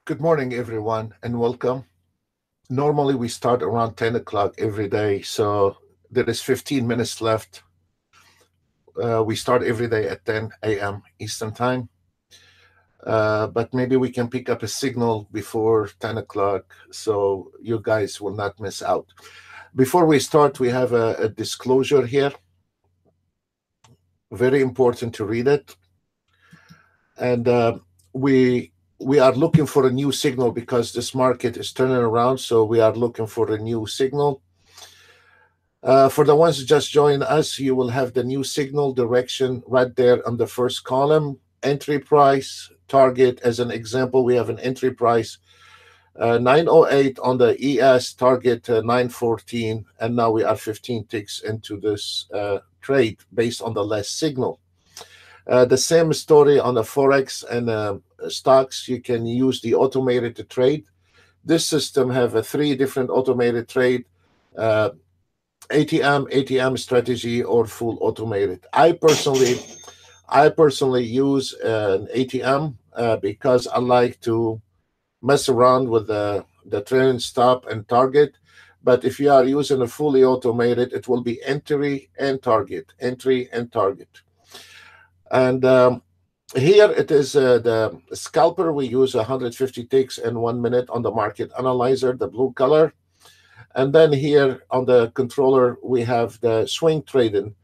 Good morning, everyone, and welcome. Normally, we start around 10 o'clock every day, so there is 15 minutes left. We start every day at 10 a.m. Eastern Time, but maybe we can pick up a signal before 10 o'clock so you guys will not miss out. Before we start, we have a disclosure here. Very important to read it. And we we are looking for a new signal because this market is turning around, so we are looking for a new signal. For the ones who just joined us, you will have the new signal direction right there on the first column. Entry price, target. As an example, we have an entry price 908 on the ES, target 914, and now we are 15 ticks into this trade based on the last signal. The same story on the Forex and stocks. You can use the automated to trade. This system have a three different automated trade. Uh, ATM strategy or full automated. I personally use an ATM because I like to mess around with the trend stop and target. But if you are using a fully automated, it will be entry and target. And here it is the scalper. We use 150 ticks in 1 minute on the market analyzer, the blue color. And then here on the controller, we have the swing trading.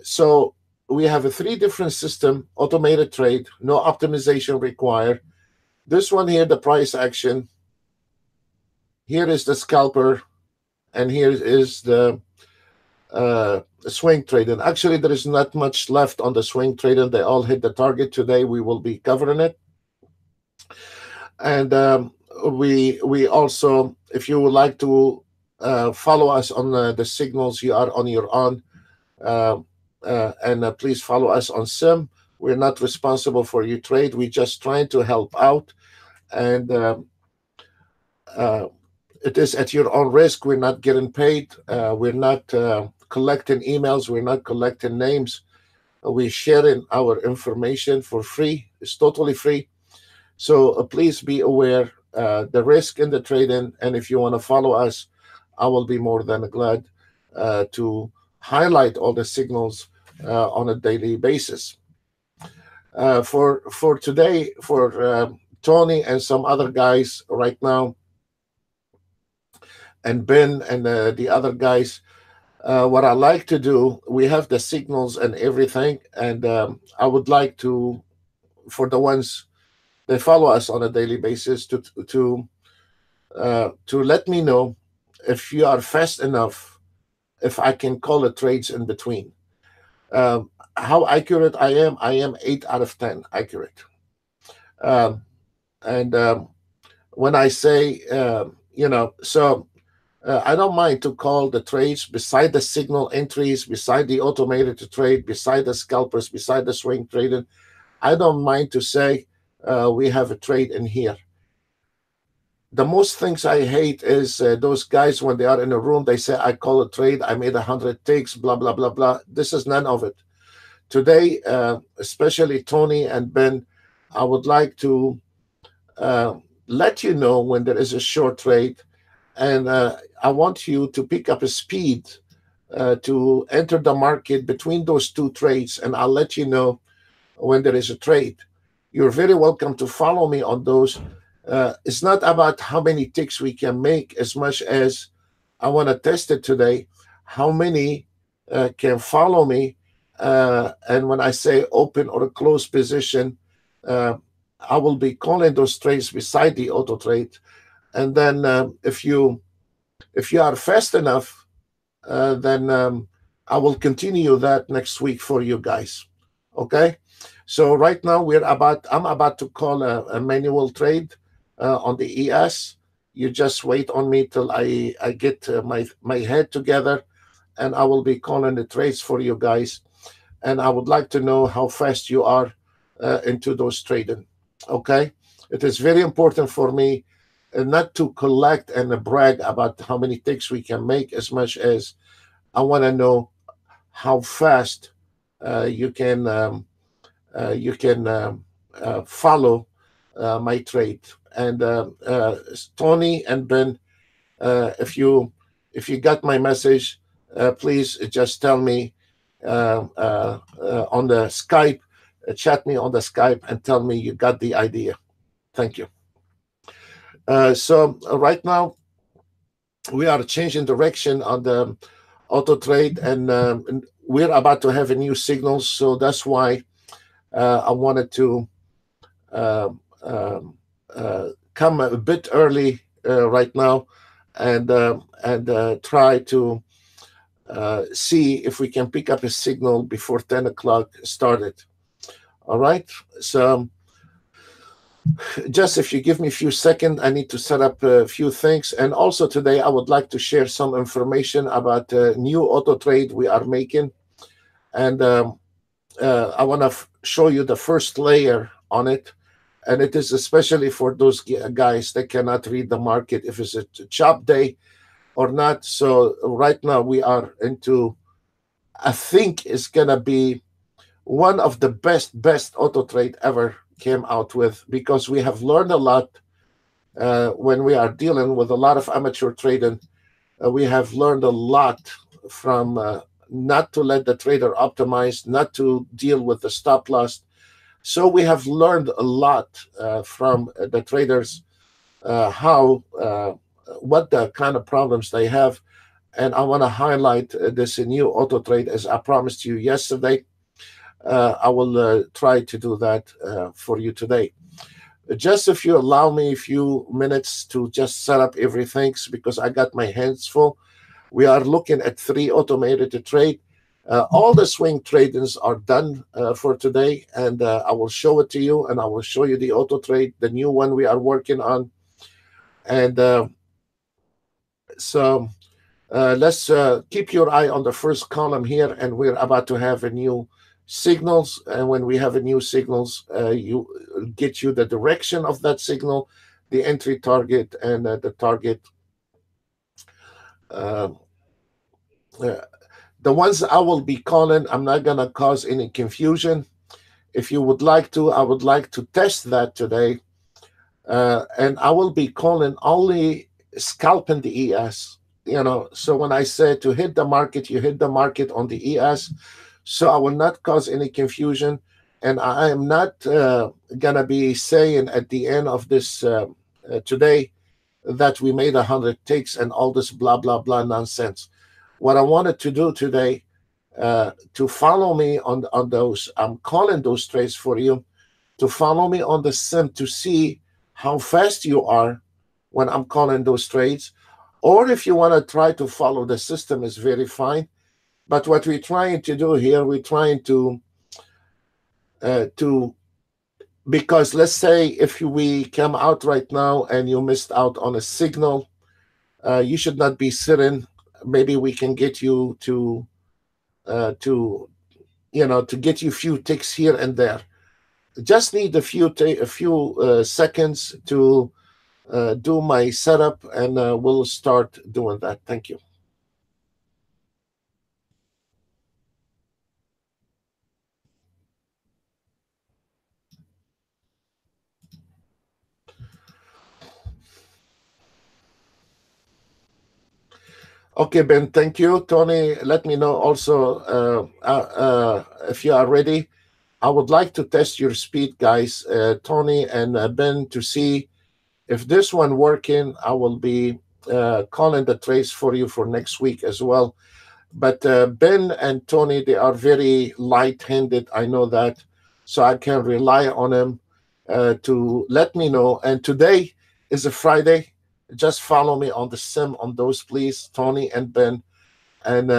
So we have a three different system, automated trade, no optimization required. This one here, the price action. Here is the scalper, and here is the swing trading. Actually, there is not much left on the swing trading. They all hit the target today. We will be covering it. And we also, if you would like to follow us on the signals, you are on your own. Uh, and please follow us on Sim. We're not responsible for your trade. We're just trying to help out. And uh, it is at your own risk. We're not getting paid. We're not collecting emails. We're not collecting names. We're sharing our information for free. It's totally free. So please be aware the risk in the trading. And if you want to follow us, I will be more than glad to highlight all the signals on a daily basis. For today, for Tony and some other guys right now, and Ben and the other guys, what I like to do, we have the signals and everything, and I would like to, for the ones that follow us on a daily basis, to let me know if you are fast enough, if I can call the trades in between. How accurate I am 8 out of 10 accurate. Um, and when I say, so I don't mind to call the trades beside the signal entries, beside the automated to trade, beside the scalpers, beside the swing trading. I don't mind to say we have a trade in here. The most things I hate is those guys when they are in a room, they say, I call a trade, I made 100 ticks, blah, blah, blah, blah. This is none of it. Today, especially Tony and Ben, I would like to uh, let you know when there is a short trade, and I want you to pick up a speed to enter the market between those two trades, and I'll let you know when there is a trade. You're very welcome to follow me on those. It's not about how many ticks we can make as much as I want to test it today. How many can follow me? And when I say open or a close position, uh, I will be calling those trades beside the auto trade. And then if you are fast enough, then I will continue that next week for you guys. Okay. So right now I'm about to call a manual trade on the ES. You just wait on me till I get my head together, and I will be calling the trades for you guys. And I would like to know how fast you are into those trading. Okay, it is very important for me not to collect and brag about how many ticks we can make, as much as I want to know how fast you can follow my trade. And Tony and Ben, if you got my message, please just tell me on the Skype, chat me on the Skype, and tell me you got the idea. Thank you. So right now we are changing direction on the auto trade, and we're about to have a new signal. So that's why I wanted to um, um, come a bit early right now, and try to see if we can pick up a signal before 10 o'clock started. All right. So just if you give me a few seconds, I need to set up a few things. And also today, I would like to share some information about a new auto trade we are making. And I want to show you the first layer on it. And it is especially for those guys that cannot read the market, if it's a chop day or not. So right now we are into, I think it's going to be one of the best auto trade ever came out with, because we have learned a lot when we are dealing with a lot of amateur trading. We have learned a lot from not to let the trader optimize, not to deal with the stop loss. So we have learned a lot from the traders, what the kind of problems they have. And I want to highlight this new auto trade, as I promised you yesterday. I will try to do that for you today. Just if you allow me a few minutes to just set up everything, because I got my hands full. We are looking at 3 automated trade. All the swing tradings are done for today, and I will show it to you, and I will show you the auto trade, the new one we are working on. And so let's keep your eye on the first column here, and we're about to have a new signals. And when we have a new signals, you get you the direction of that signal, the entry target, and the target. Uh, uh, the ones I will be calling, I'm not going to cause any confusion. If you would like to, I would like to test that today. And I will be calling only scalping the ES. So when I say to hit the market, you hit the market on the ES. So I will not cause any confusion. And I am not going to be saying at the end of this today that we made 100 ticks and all this blah, blah, blah nonsense. What I wanted to do today, to follow me on those, I'm calling those trades for you, to follow me on the sim to see how fast you are when I'm calling those trades. Or if you want to try to follow the system, is very fine. But what we're trying to do here, we're trying to because let's say if we come out right now and you missed out on a signal, you should not be sitting. Maybe we can get you to get you a few ticks here and there. Just need a few seconds to do my setup, and we'll start doing that. Thank you. Okay, Ben, thank you. Tony, let me know also if you are ready. I would like to test your speed, guys, Tony and Ben, to see if this one working. I will be calling the trades for you for next week as well. But Ben and Tony, they are very light-handed. I know that. So I can rely on them to let me know. And today is a Friday. Just follow me on the sim on those, please, Tony and Ben. And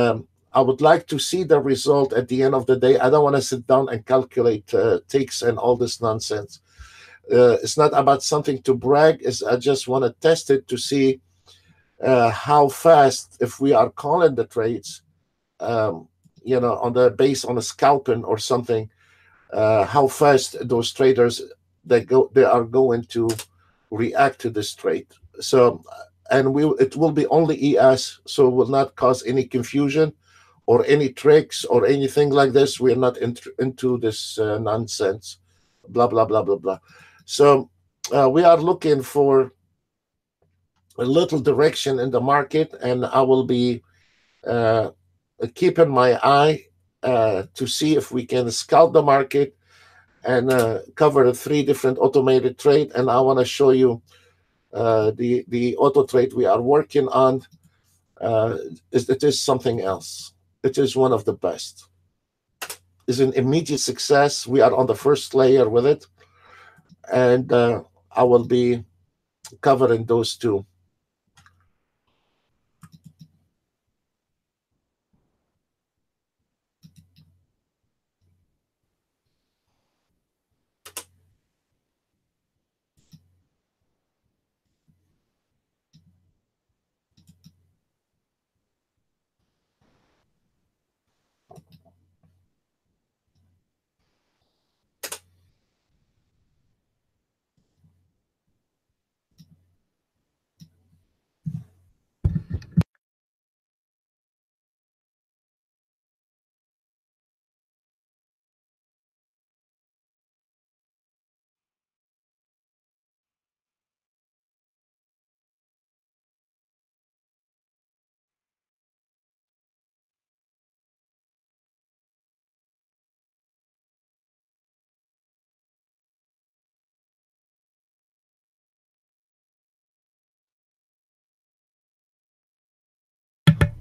I would like to see the result at the end of the day. I don't want to sit down and calculate ticks and all this nonsense. It's not about something to brag. I just want to test it to see how fast, if we are calling the trades, on the base on a scalping or something, how fast those traders they are going to react to this trade. So, and it will be only ES, so it will not cause any confusion or any tricks or anything like this. We are not into this nonsense, blah blah blah blah blah. So We are looking for a little direction in the market, and I will be uh, keeping my eye to see if we can scout the market and cover the three different automated trade. And I want to show you the auto trade we are working on. It is something else. It is one of the best. It's an immediate success. We are on the first layer with it, and I will be covering those two.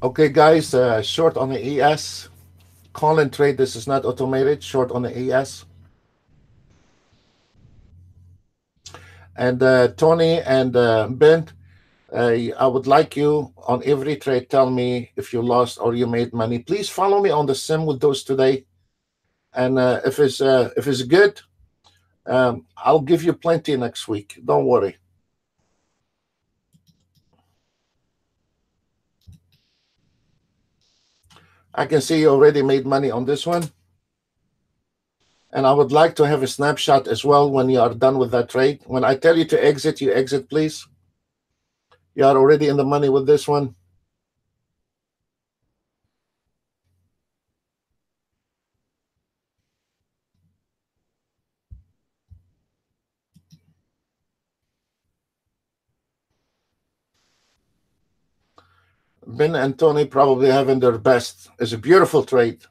Okay, guys, short on the ES. Call and trade. This is not automated. Short on the ES. And Tony and Ben, I would like you on every trade. Tell me if you lost or you made money. Please follow me on the sim with those today. And if it's good, I'll give you plenty next week. Don't worry. I can see you already made money on this one. And I would like to have a snapshot as well when you are done with that trade. When I tell you to exit, you exit, please. You are already in the money with this one. Ben and Tony probably having their best. It's a beautiful trade.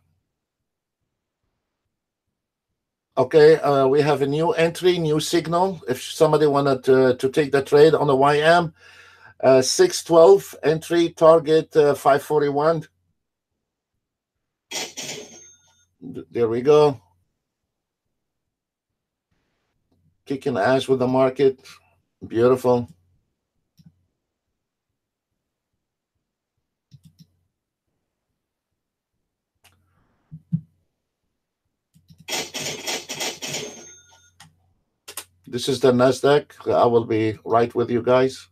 Okay, we have a new entry, new signal. If somebody wanted to take the trade on the YM, 612 entry, target 541. There we go. Kicking ass with the market. Beautiful. This is the Nasdaq. I will be right with you guys.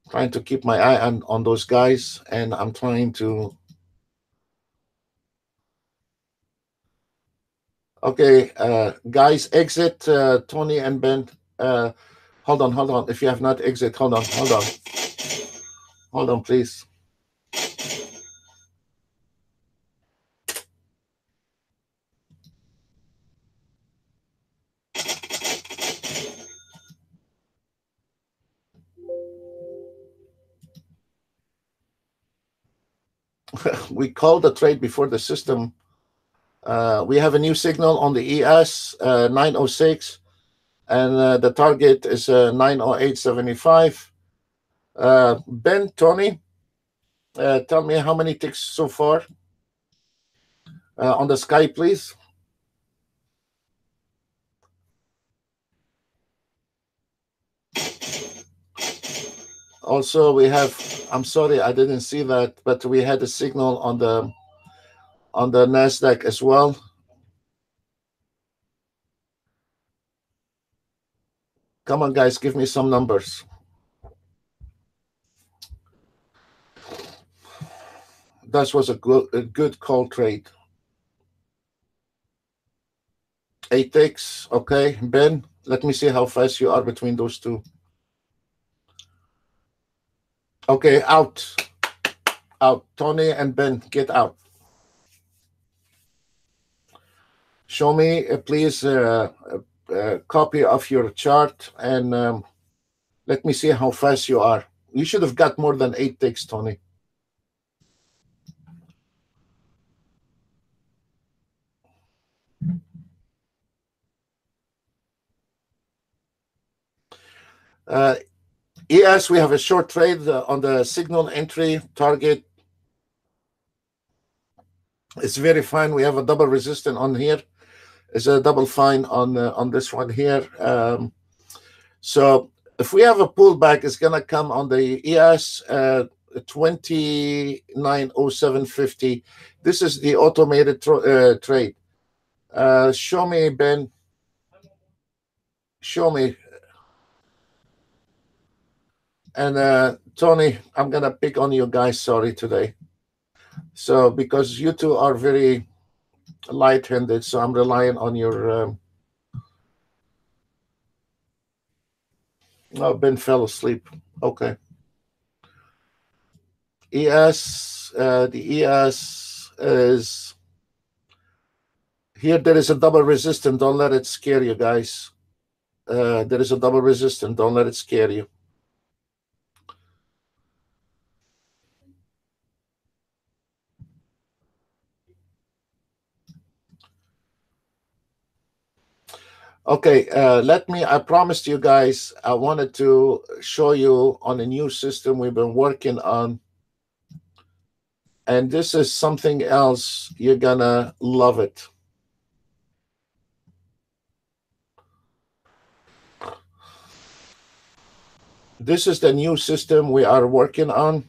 Trying to keep my eye on those guys, and I'm trying to. Okay, guys, exit Tony and Ben. Hold on, hold on. If you have not exit, hold on, please. We called the trade before the system. We have a new signal on the ES 906, and the target is 908.75. Ben, Tony, tell me how many ticks so far on the sky, please. Also, we have. I'm sorry, I didn't see that, but we had a signal on the Nasdaq as well. Come on, guys, give me some numbers. That was a good call trade. 8 ticks, okay. Ben, let me see how fast you are between those two. Okay, out. Out. Tony and Ben, get out. Show me, please, copy of your chart, and let me see how fast you are. You should have got more than 8 ticks, Tony. Yes, we have a short trade on the signal entry target. It's very fine. We have a double resistance on here. It's a double fine on this one here. So if we have a pullback, it's gonna come on the ES 290750. This is the automated trade. Show me, Ben. Show me. And Tony, I'm gonna pick on you guys. Sorry today. So because you two are very light-handed, so I'm relying on your. Oh, Ben fell asleep. Okay. ES. The ES is here. There is a double resistance. Don't let it scare you, guys. There is a double resistance. Don't let it scare you. Okay, I promised you guys, I wanted to show you on a new system we've been working on. And this is something else. You're gonna love it. This is the new system we are working on.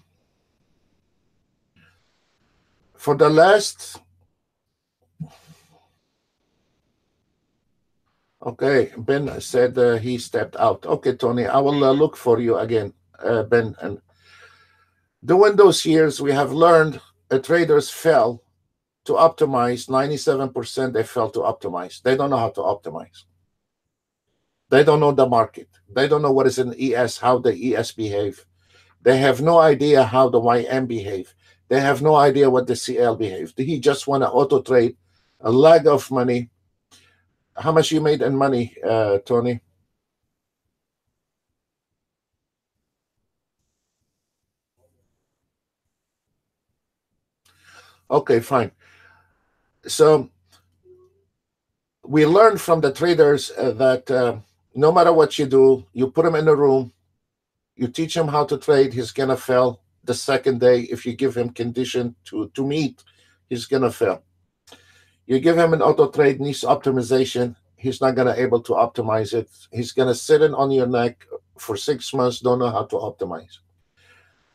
For the last, okay, Ben said he stepped out. Okay, Tony, I will look for you again, Ben. And during those years, we have learned traders fell to optimize. 97% they fail to optimize. They don't know how to optimize. They don't know the market. They don't know what is an ES, how the ES behave. They have no idea how the YM behave. They have no idea what the CL behave. He just want to auto trade a lag of money. How much you made in money, Tony? Okay, fine. So we learned from the traders that no matter what you do, you put him in a room, you teach him how to trade, he's gonna fail the second day. If you give him condition to meet, he's gonna fail. You give him an auto trade needs optimization, he's not gonna able to optimize it. He's gonna sit in on your neck for 6 months, don't know how to optimize.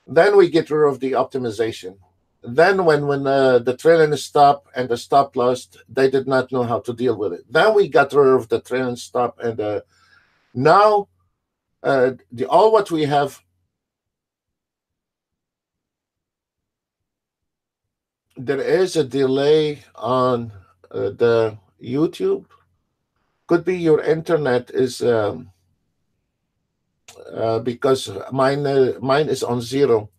Then we get rid of the optimization. Then when the trailing stop and the stop loss, they did not know how to deal with it. Then we got rid of the trailing stop, and now all what we have. There is a delay on the YouTube. Could be your internet is because mine is on 0.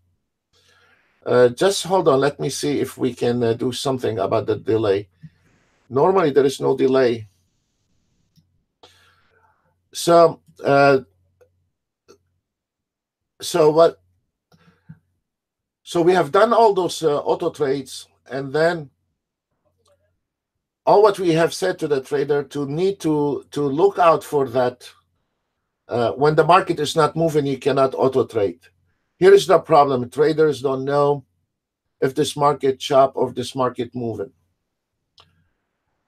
Just hold on. Let me see if we can do something about the delay. Normally, there is no delay. So what? So we have done all those auto trades, and then all what we have said to the trader to need to look out for that. When the market is not moving, you cannot auto trade. Here is the problem. Traders don't know if this market chop or this market moving.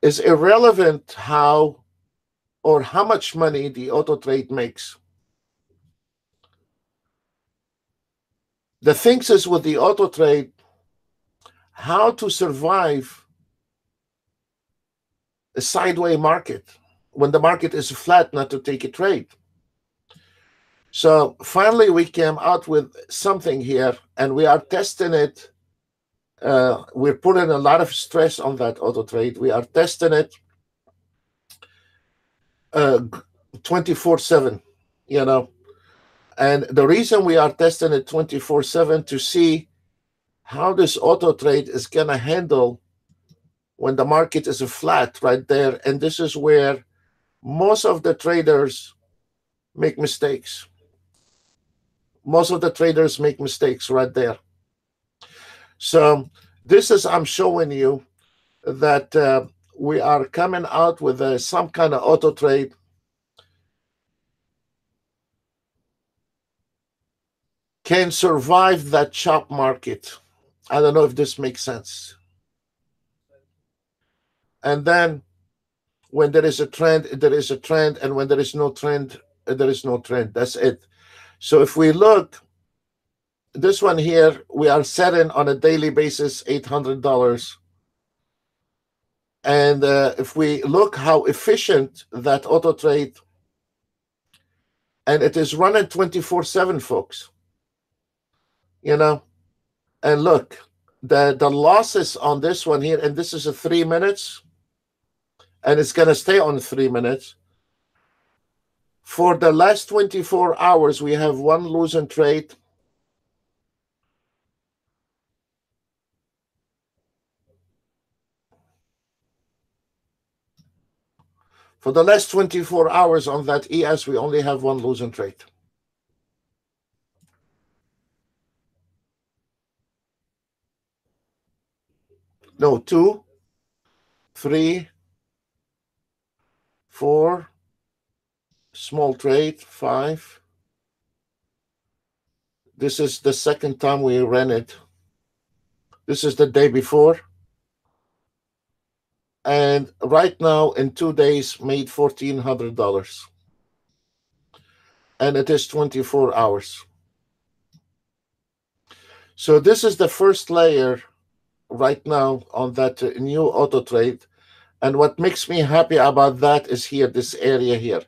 It's irrelevant how or how much money the auto trade makes. The thing is with the auto trade, how to survive a sideways market when the market is flat, not to take a trade. So finally, we came out with something here, and we are testing it. We're putting a lot of stress on that auto trade. We are testing it 24/7, you know. And the reason we are testing it 24/7 to see how this auto trade is going to handle when the market is flat right there. And this is where Most of the traders make mistakes. Most of the traders make mistakes right there. So this is, I'm showing you that we are coming out with some kind of auto trade. Can survive that chop market. I don't know if this makes sense. And then when there is a trend, there is a trend. And when there is no trend, there is no trend. That's it. So if we look, this one here, we are setting on a daily basis $800. And if we look how efficient that auto trade, and it is running 24/7, folks, you know, and look, the losses on this one here, and this is a 3 minutes, and it's going to stay on 3 minutes. For the last 24 hours, we have one losing trade. For the last 24 hours on that ES, we only have one losing trade. No, 2, 3, 4, small trade, 5. This is the second time we ran it. This is the day before. And right now, in 2 days, made $1,400. And it is 24 hours. So this is the first layer right now on that new auto trade. And what makes me happy about that is here, this area here.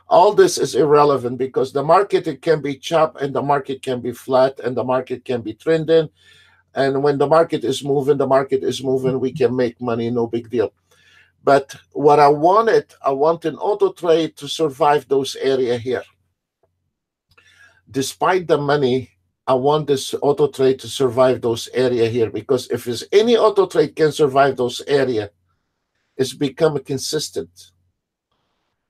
All this is irrelevant because the market, it can be chopped and the market can be flat and the market can be trending. And when the market is moving, we can make money, no big deal. But what I want an auto trade to survive those area here. Despite the money, I want this auto trade to survive those area here, because if there's any auto trade can survive those area, it's become consistent.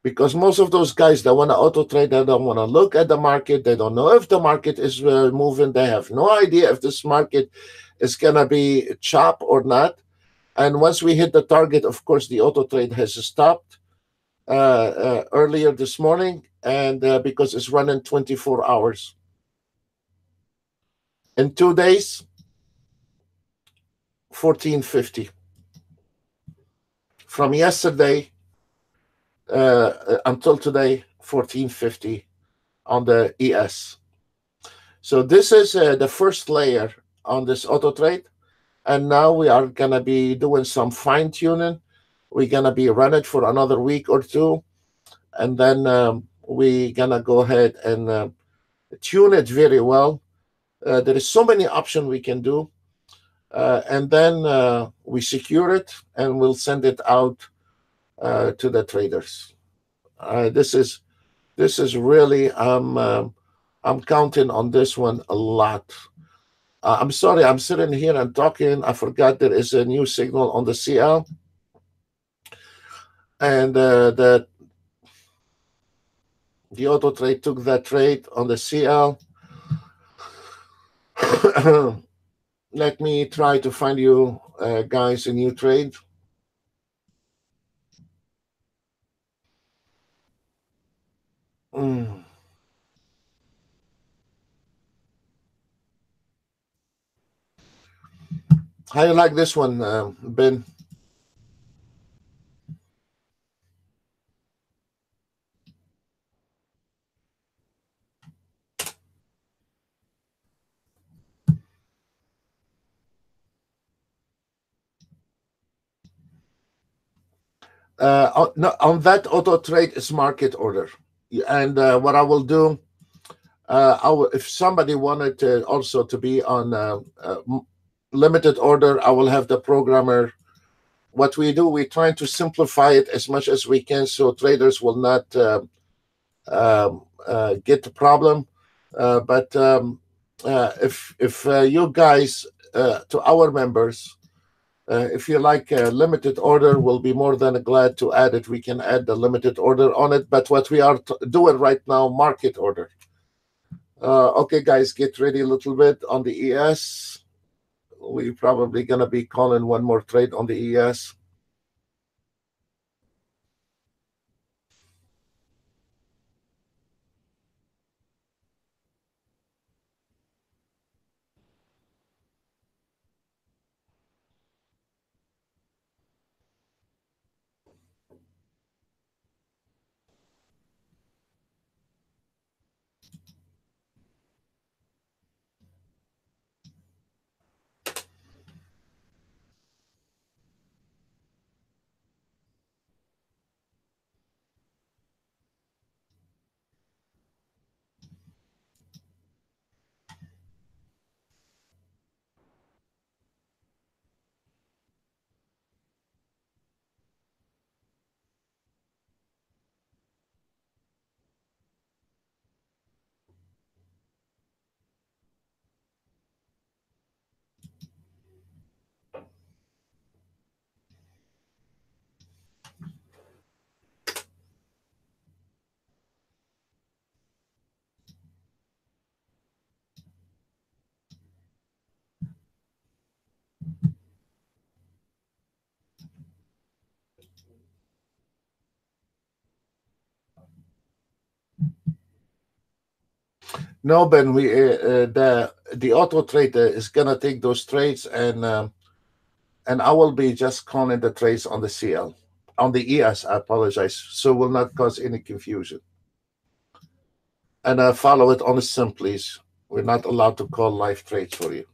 Because most of those guys that want to auto trade, they don't want to look at the market. They don't know if the market is moving. They have no idea if this market is going to be chop or not. And once we hit the target, of course, the auto trade has stopped earlier this morning, and because it's running 24 hours. In 2 days, 1450. From yesterday until today, 1450 on the ES. So this is the first layer on this auto trade. And now we are going to be doing some fine tuning. We're going to be run it for another week or two. And then we're going to go ahead and tune it very well. There is so many options we can do. And then we secure it and we'll send it out to the traders. This is really, I'm counting on this one a lot. I'm sorry, I'm sitting here and talking. I forgot there is a new signal on the CL. And the auto trade took that trade on the CL. Let me try to find you guys a new trade. How you like this one, Ben? On that auto trade is market order. And what I will do, if somebody wanted to also to be on limited order, I will have the programmer. What we do, we're trying to simplify it as much as we can so traders will not get the problem. But if you guys, to our members, If you like a limited order, we'll be more than glad to add it. We can add the limited order on it. But what we are doing right now, market order. Okay, guys, get ready a little bit on the ES. We're probably going to be calling one more trade on the ES. No, Ben, the auto trader is gonna take those trades, and I will be just calling the trades on the CL, on the ES. I apologize, so will not cause any confusion. And follow it on the sim, please. We're not allowed to call live trades for you.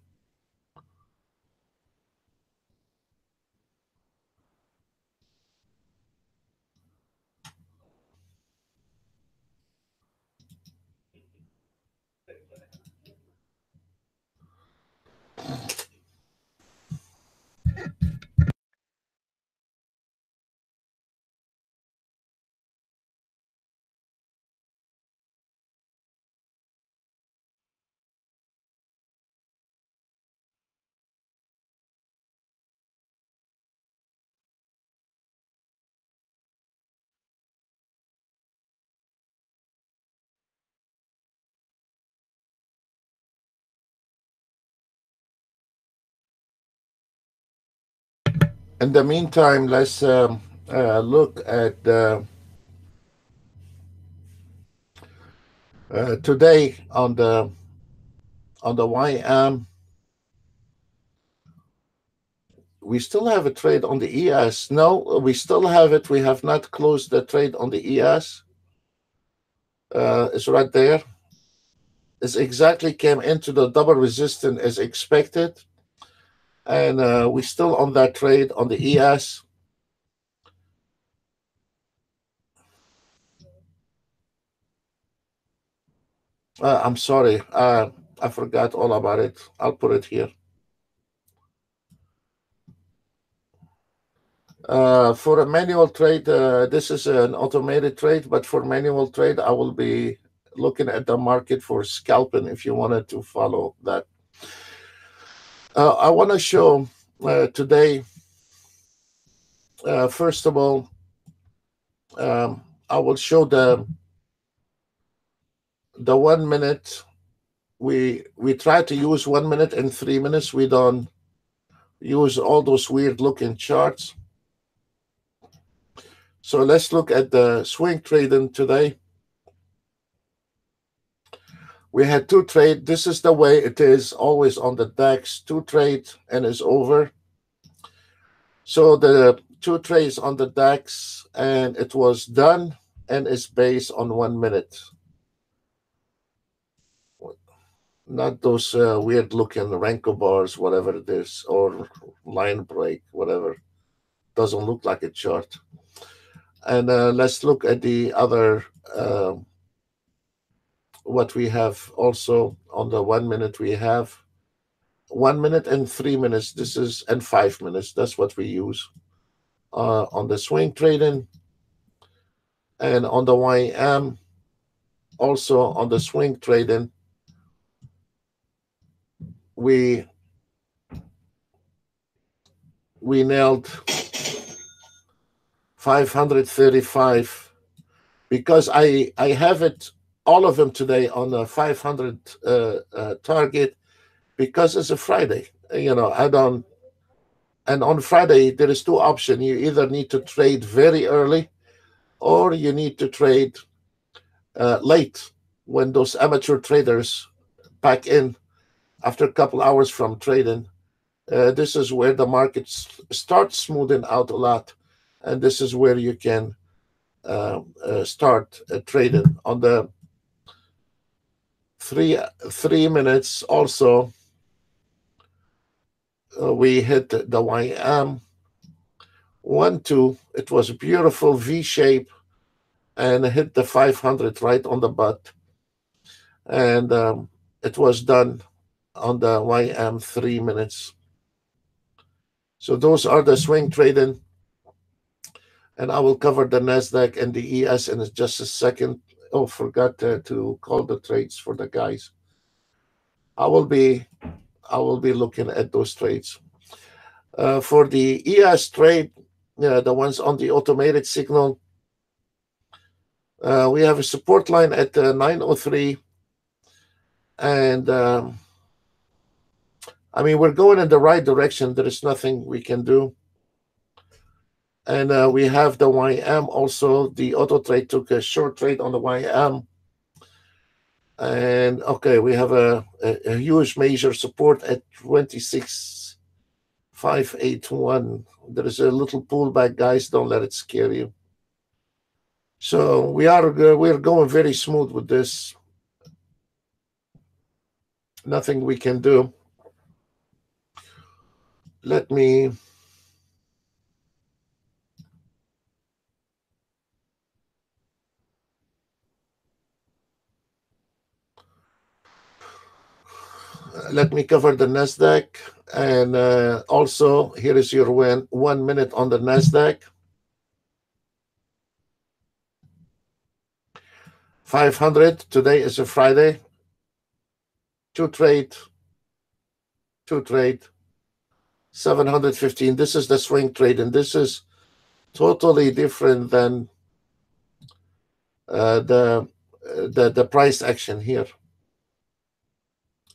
In the meantime, let's look at today on the YM. We still have a trade on the ES. No, we still have it. We have not closed the trade on the ES. It's right there. It's exactly came into the double resistance as expected. And we're still on that trade on the ES. I'm sorry. I forgot all about it. I'll put it here. For a manual trade, this is an automated trade, but for manual trade, I will be looking at the market for scalping if you wanted to follow that. I want to show today, first of all, I will show the 1 minute. We try to use 1 minute and 3 minutes. We don't use all those weird looking charts. So let's look at the swing trading today. We had two trades. This is the way it is always on the DAX. Two trades and it's over. So the two trades on the DAX and it was done and it's based on 1 minute. Not those weird looking Renko bars, whatever it is, or line break, whatever. Doesn't look like a chart. And let's look at the other, what we have also on the 1 minute. We have 1 minute and 3 minutes. This is, and 5 minutes. That's what we use on the swing trading. And on the YM, also on the swing trading, we we nailed 535 because I have it all of them today on a 500 target because it's a Friday. I don't. And on Friday there is two options. You either need to trade very early, or you need to trade late when those amateur traders pack in after a couple hours from trading. This is where the market starts smoothing out a lot, and this is where you can start trading on the three minutes. Also, we hit the YM 1 2. It was a beautiful V shape and hit the 500 right on the butt, and it was done on the YM 3 minutes. So those are the swing trading, and I will cover the Nasdaq and the ES in just a second. Oh, forgot to call the trades for the guys. I will be looking at those trades. For the ES trade, the ones on the automated signal, we have a support line at 903, and I mean, we're going in the right direction. There is nothing we can do. And we have the YM also. The auto trade took a short trade on the YM. And okay, we have a huge major support at 26,581. There is a little pullback, guys. Don't let it scare you. So we're going very smooth with this. Nothing we can do. Let me cover the Nasdaq, and also here is your 1 minute on the Nasdaq. 500. Today is a Friday. Two trade. 715. This is the swing trade, and this is totally different than the price action here.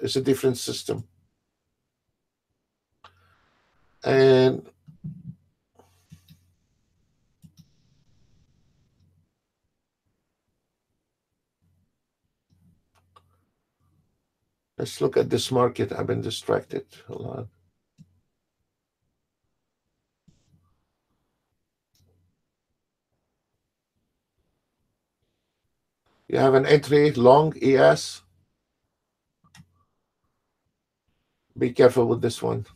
It's a different system. And let's look at this market. I've been distracted. Hold on. You have an entry long ES. Be careful with this one.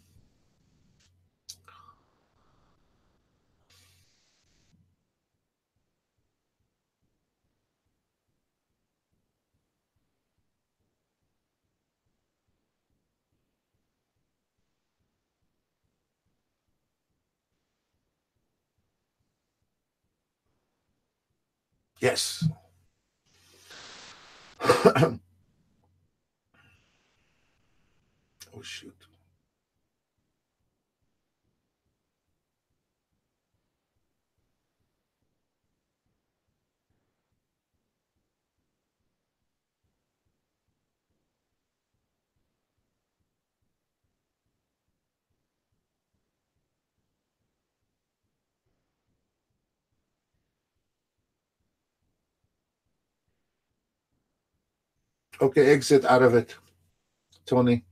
Yes. Oh, shoot. Okay, exit out of it, Tony.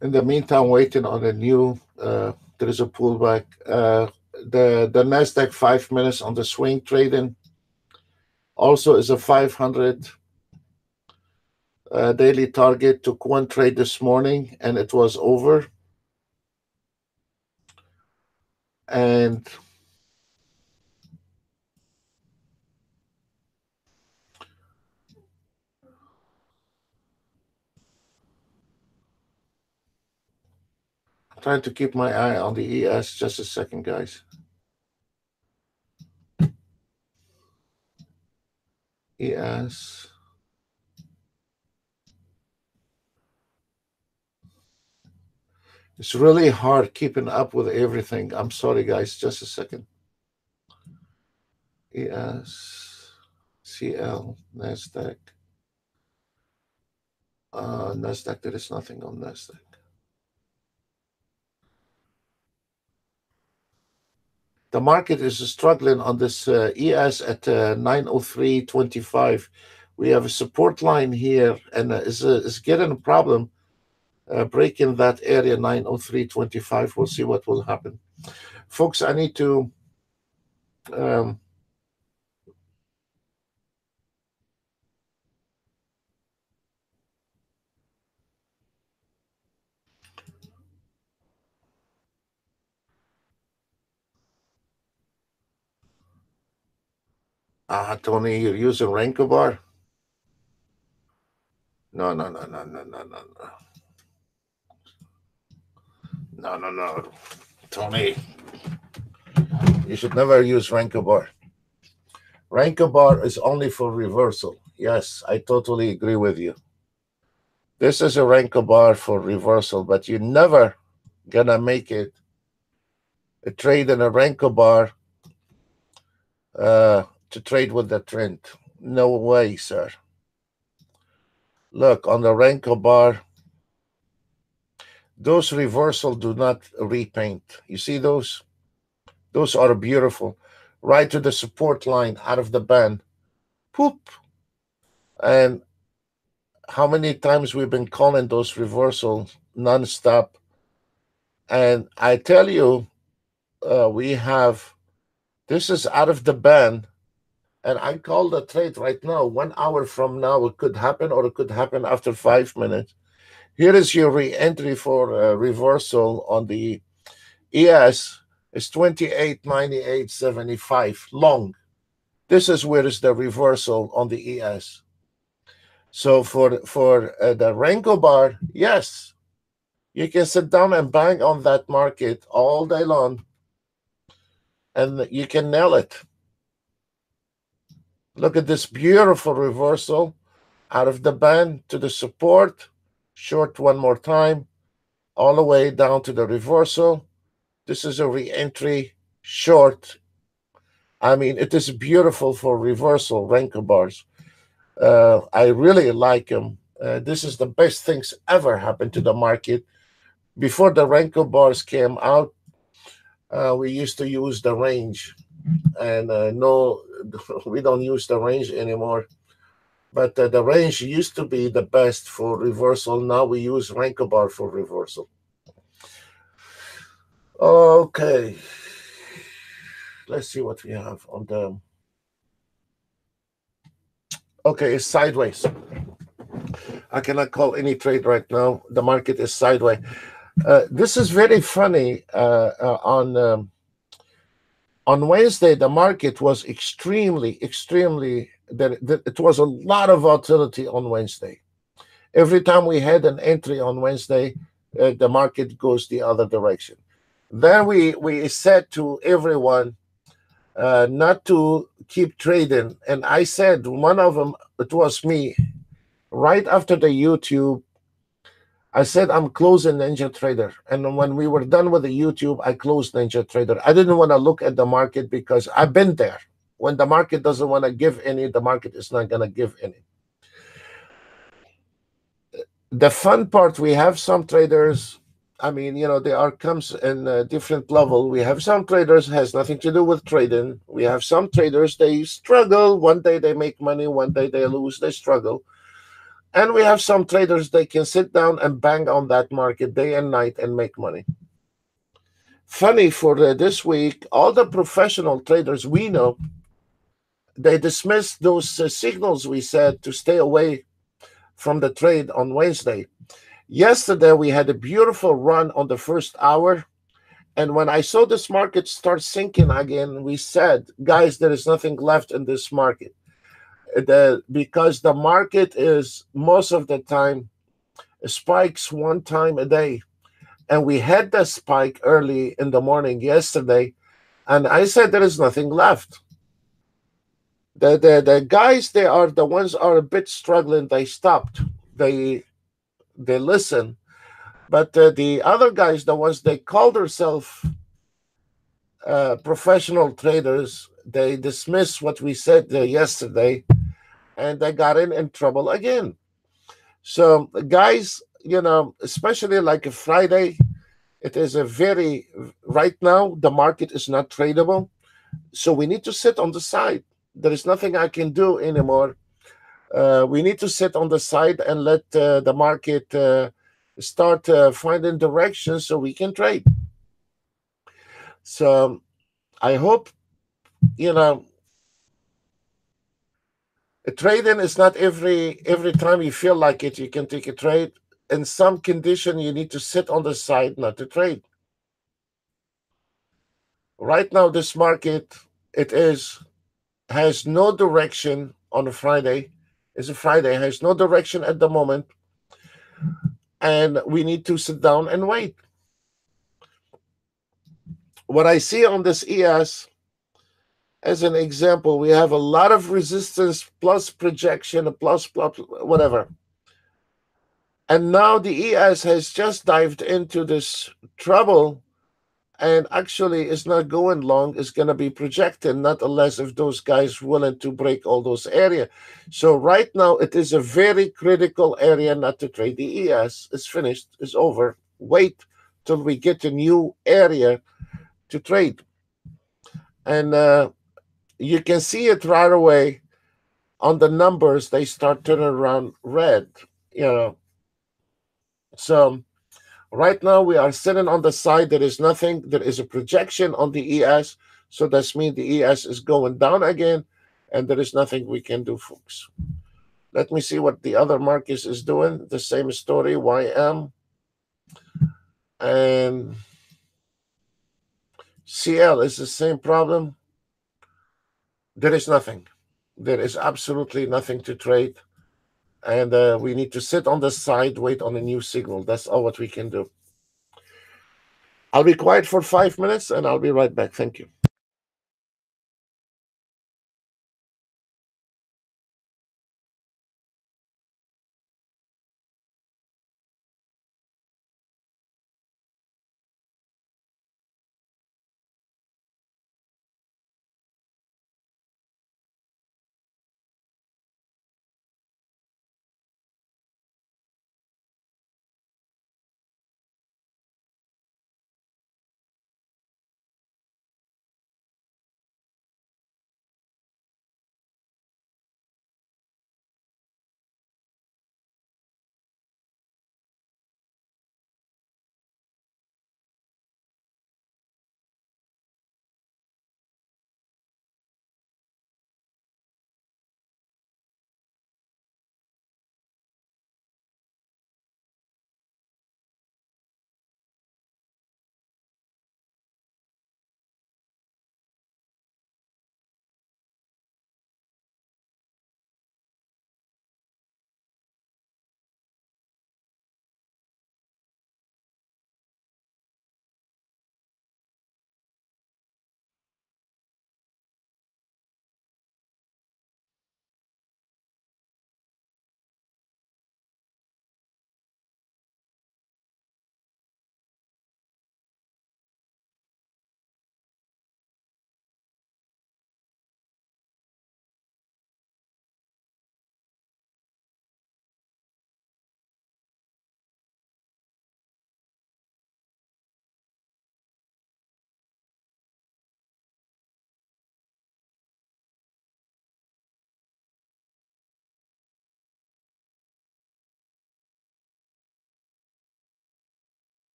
In the meantime, waiting on a new. There is a pullback. The Nasdaq 5 minutes on the swing trading also is a 500 Daily target, took one trade this morning and it was over. And I'm trying to keep my eye on the ES. Just a second, guys. ES. It's really hard keeping up with everything. I'm sorry, guys. Just a second. ES, CL, NASDAQ. NASDAQ, there is nothing on NASDAQ. The market is struggling on this ES at 903.25. We have a support line here, and is getting a problem breaking that area 903.25. We'll see what will happen. Folks, I need to um, Tony, you're using Renko bar? No, no, no, no, no, no, no, no. No, no, no. Tony, you should never use Renko bar. Renko bar is only for reversal. Yes, I totally agree with you. This is a Renko bar for reversal, but you're never gonna make it a trade in a Renko bar to trade with the trend. No way, sir. Look, on the Renko bar, those reversal do not repaint. You see those? Those are beautiful. Right to the support line out of the band. Poop. And how many times we've been calling those reversals nonstop. And I tell you, this is out of the band. And I call the trade right now. 1 hour from now, it could happen, or it could happen after 5 minutes. Here is your re-entry for reversal on the ES. It's 28.9875 long. This is where is the reversal on the ES. So for the Renko bar, yes, you can sit down and bang on that market all day long, and you can nail it. Look at this beautiful reversal out of the band to the support, short one more time, all the way down to the reversal. This is a re-entry short. I mean, it is beautiful for reversal Renko bars. I really like them. This is the best things ever happened to the market. Before the Renko bars came out, we used to use the range, and no, we don't use the range anymore. But the range used to be the best for reversal. Now we use Renko bar for reversal. Okay, let's see what we have on the. Okay, it's sideways. I cannot call any trade right now. The market is sideways. This is very funny. On Wednesday, the market was extremely. It was a lot of volatility on Wednesday. Every time we had an entry on Wednesday, the market goes the other direction. Then we said to everyone not to keep trading, and I said, one of them, it was me, right after the YouTube, I said I'm closing Ninja Trader. And when we were done with the YouTube, I closed Ninja Trader. I didn't want to look at the market because I've been there. When the market doesn't want to give any, the market is not going to give any. The fun part, we have some traders, I mean, there comes in a different level. We have some traders has nothing to do with trading. We have some traders, they struggle. One day they make money, one day they lose, they struggle. And we have some traders, they can sit down and bang on that market day and night and make money. Funny, for this week, all the professional traders we know, they dismissed those signals we said to stay away from the trade on Wednesday. Yesterday, we had a beautiful run on the first hour. And when I saw this market start sinking again, we said, guys, there is nothing left in this market. Because the market is most of the time spikes one time a day. And we had the spike early in the morning yesterday. And I said, there is nothing left. The guys, they are the ones are a bit struggling. They stopped. They they listen. But the other guys, the ones they call themselves professional traders, they dismiss what we said yesterday, and they got in trouble again. So, guys, especially like a Friday, it is a very, right now, the market is not tradable. So, we need to sit on the side. There is nothing I can do anymore. We need to sit on the side and let the market start finding direction so we can trade. So, I hope, you know, trading is not every time you feel like it, you can take a trade. In some condition, you need to sit on the side, not to trade. Right now, this market, it is has no direction on a Friday. It's a Friday, has no direction at the moment, and we need to sit down and wait. What I see on this ES, as an example, we have a lot of resistance plus projection, plus whatever. And now the ES has just dived into this trouble and actually is not going long, is going to be projected, not unless if those guys willing to break all those area. So right now it is a very critical area not to trade. The ES is finished, is over. Wait till we get a new area to trade. And you can see it right away on the numbers. They start turning around red, you know. So right now, we are sitting on the side. There is nothing. There is a projection on the ES. So that means the ES is going down again, and there is nothing we can do, folks. Let me see what the other market is doing. The same story, YM and CL is the same problem. There is nothing. There is absolutely nothing to trade. And we need to sit on the side, wait on a new signal. That's all what we can do. I'll be quiet for 5 minutes and I'll be right back. Thank you.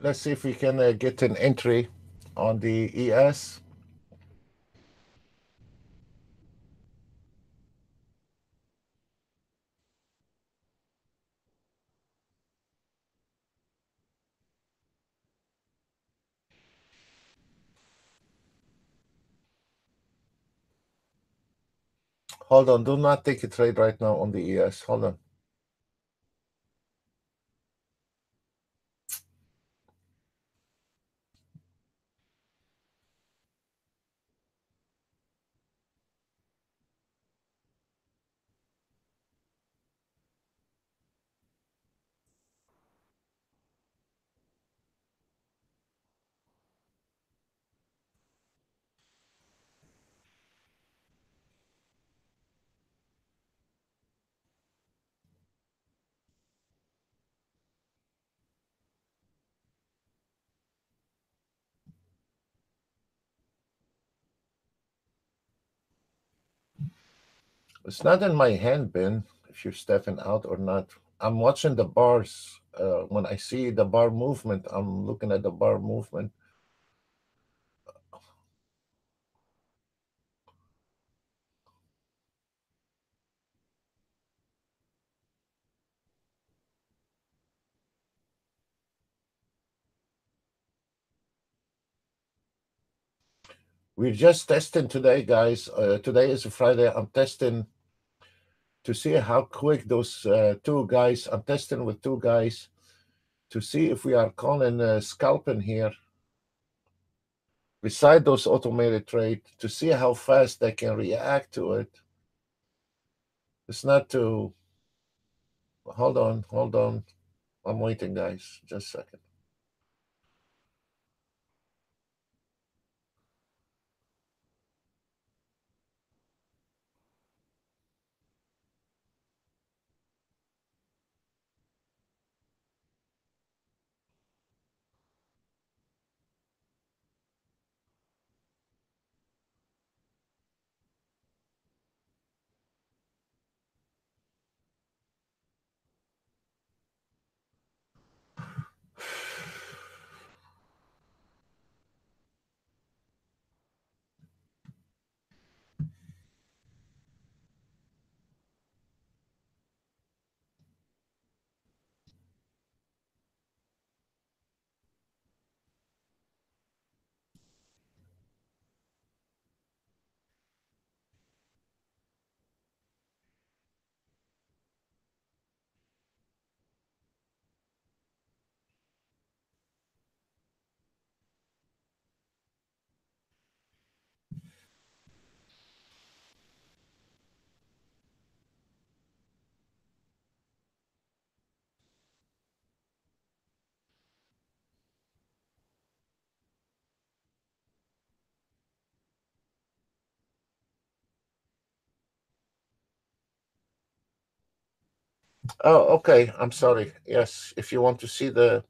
Let's see if we can get an entry on the ES. Hold on, do not take a trade right now on the ES. Hold on. It's not in my hand, Ben, if you're stepping out or not. I'm watching the bars. When I see the bar movement, I'm looking at the bar movement. We're just testing today, guys. Today is a Friday. I'm testing to see how quick those two guys, I'm testing with two guys to see if we are calling scalping here beside those automated trade to see how fast they can react to it. It's not to, hold on, hold on. I'm waiting, guys. Just a second. Oh, okay. I'm sorry. Yes, if you want to see the,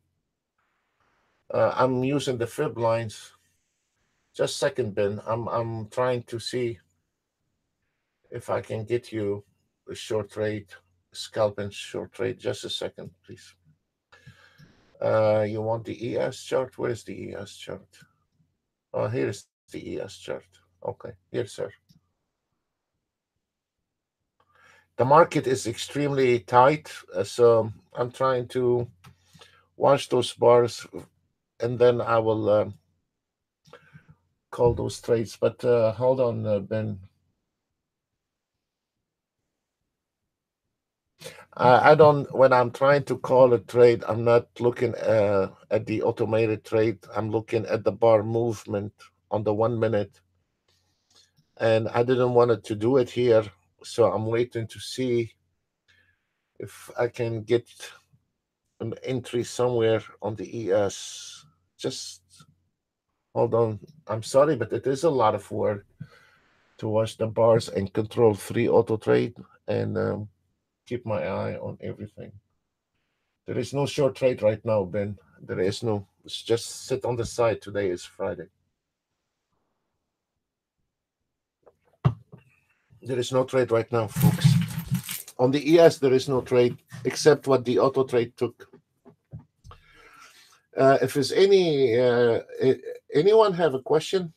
I'm using the fib lines. Just second, Ben. I'm trying to see if I can get you a short trade, scalp and short trade. Just a second, please. You want the ES chart? Where's the ES chart? Oh, here's the ES chart. Okay, here, sir. The market is extremely tight, so I'm trying to watch those bars, and then I will call those trades. But hold on, Ben. I don't. When I'm trying to call a trade, I'm not looking at the automated trade. I'm looking at the bar movement on the 1 minute, and I didn't want it to do it here, so I'm waiting to see if I can get an entry somewhere on the ES. Just hold on. I'm sorry, but it is a lot of work to watch the bars and control three auto trade and keep my eye on everything. There is no short trade right now, Ben. There is no. It's just sit on the side. Today is Friday. There is no trade right now, folks. On the ES, there is no trade except what the auto trade took. If there's anyone have a question?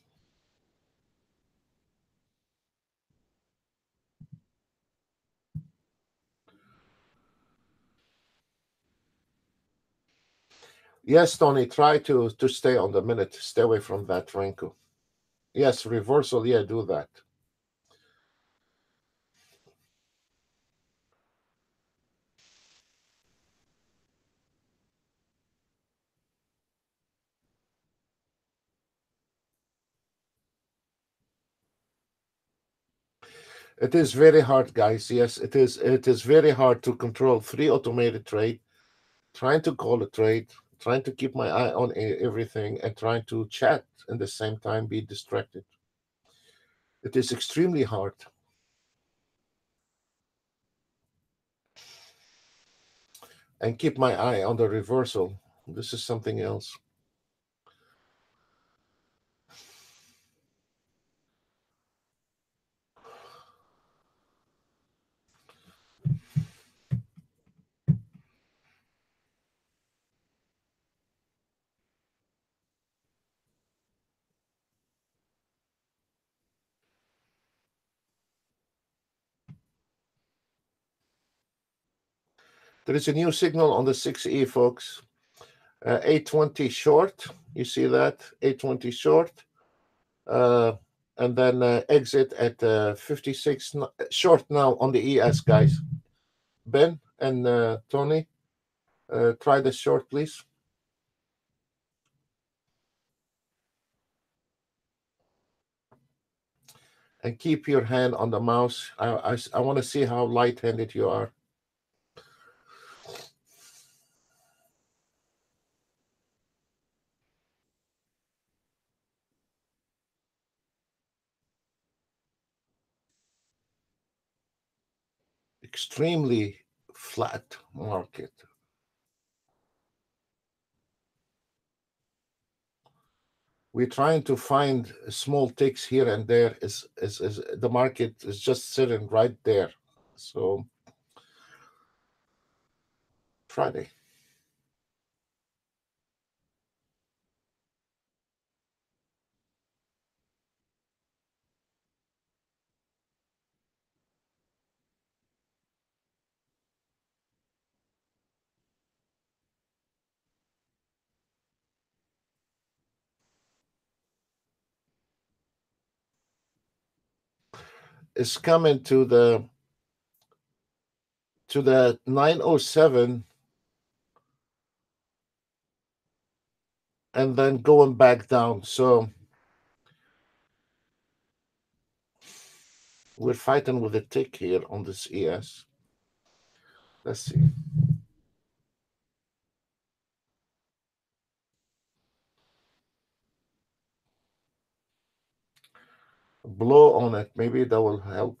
Yes, Tony, try to stay on the minute. Stay away from that Renko. Yes, reversal. Yeah, do that. It is very hard, guys. Yes, it is. It is very hard to control three automated trade. Trying to call a trade, trying to keep my eye on everything, and trying to chat in the same time, be distracted. It is extremely hard. And keep my eye on the reversal. This is something else. There is a new signal on the 6E, folks. 820 short. You see that? 820 short. Uh, and then exit at 56 short now on the ES, guys. Ben and Tony, try the short, please. And keep your hand on the mouse. I want to see how light-handed you are. Extremely flat market. We're trying to find small ticks here and there. Is the market is just sitting right there. So Friday is coming to the 907 and then going back down. So we're fighting with a tick here on this ES. Let's see. Blow on it. Maybe that will help.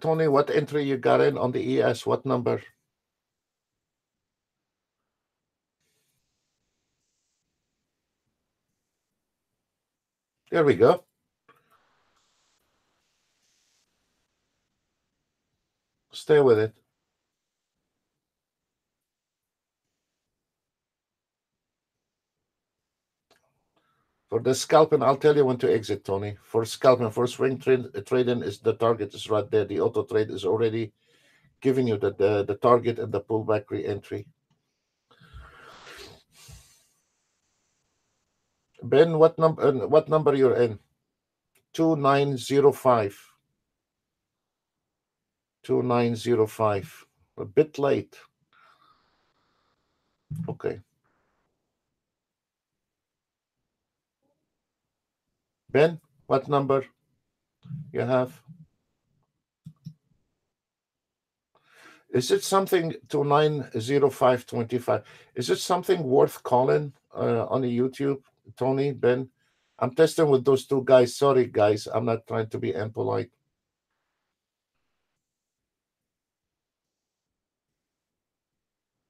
Tony, what entry you got in on the ES? What number? There we go. Stay with it. For the scalping, I'll tell you when to exit, Tony. For scalping, for swing trading, is the target is right there. The auto trade is already giving you the target and the pullback re-entry. Ben, what number you're in? 2905. 2905. A bit late. Okay. Ben, what number you have? Is it something to 90525? Is it something worth calling on the YouTube, Tony, Ben? I'm testing with those two guys. Sorry, guys. I'm not trying to be impolite.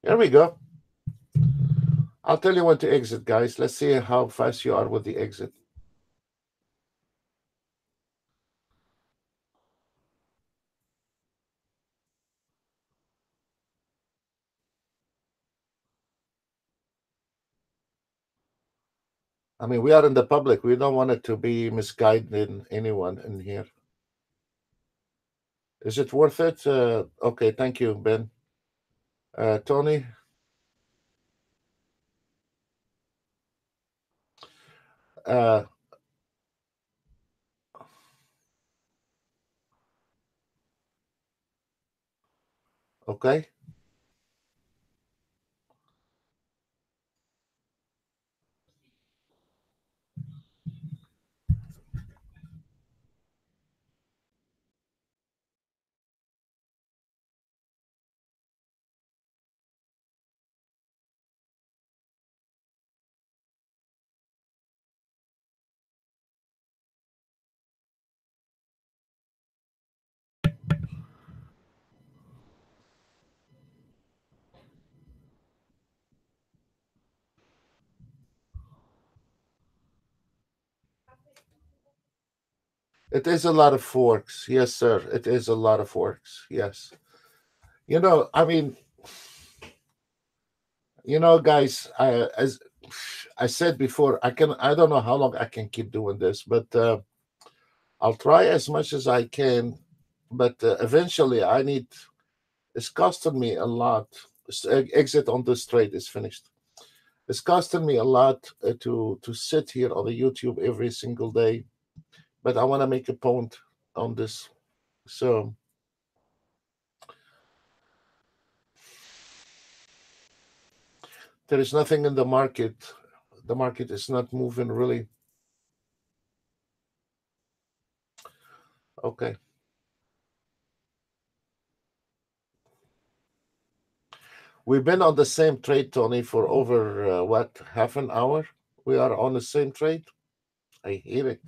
Here we go. I'll tell you when to exit, guys. Let's see how fast you are with the exit. I mean, we are in the public. We don't want it to be misguiding anyone in here. Is it worth it? Okay, thank you, Ben. Tony, uh, okay. It is a lot of forks. Yes, sir. It is a lot of forks. Yes. I mean, guys, as I said before, I don't know how long I can keep doing this, but I'll try as much as I can. But eventually, it's costing me a lot. Exit on this trade is finished. It's costing me a lot to sit here on the YouTube every single day. But I want to make a point on this. So there is nothing in the market. The market is not moving really. Okay. We've been on the same trade, Tony, for over what, half an hour? We are on the same trade. I hear it.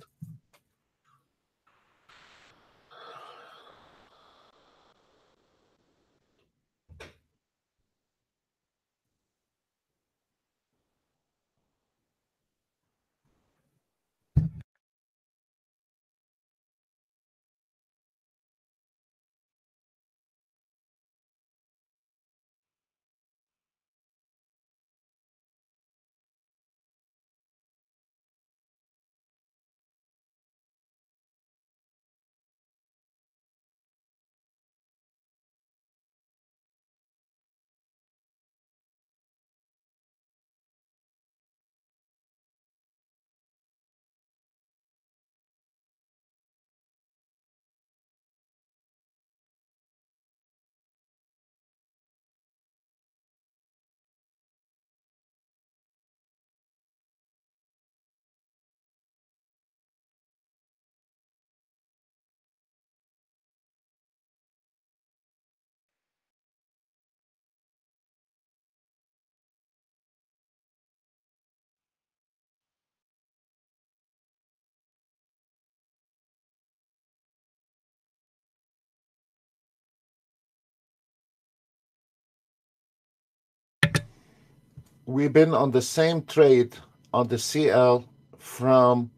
We've been on the same trade on the CL from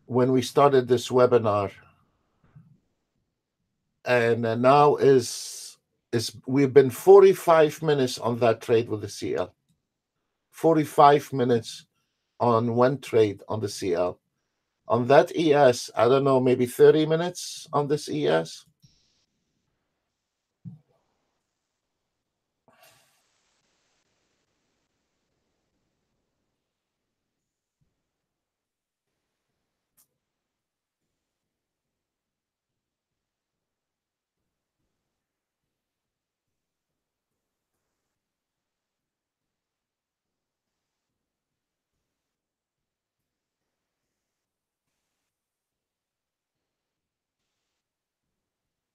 when we started this webinar, and now is we've been 45 minutes on that trade with the CL. 45 minutes on one trade on the CL. On that ES, I don't know, maybe 30 minutes on this ES.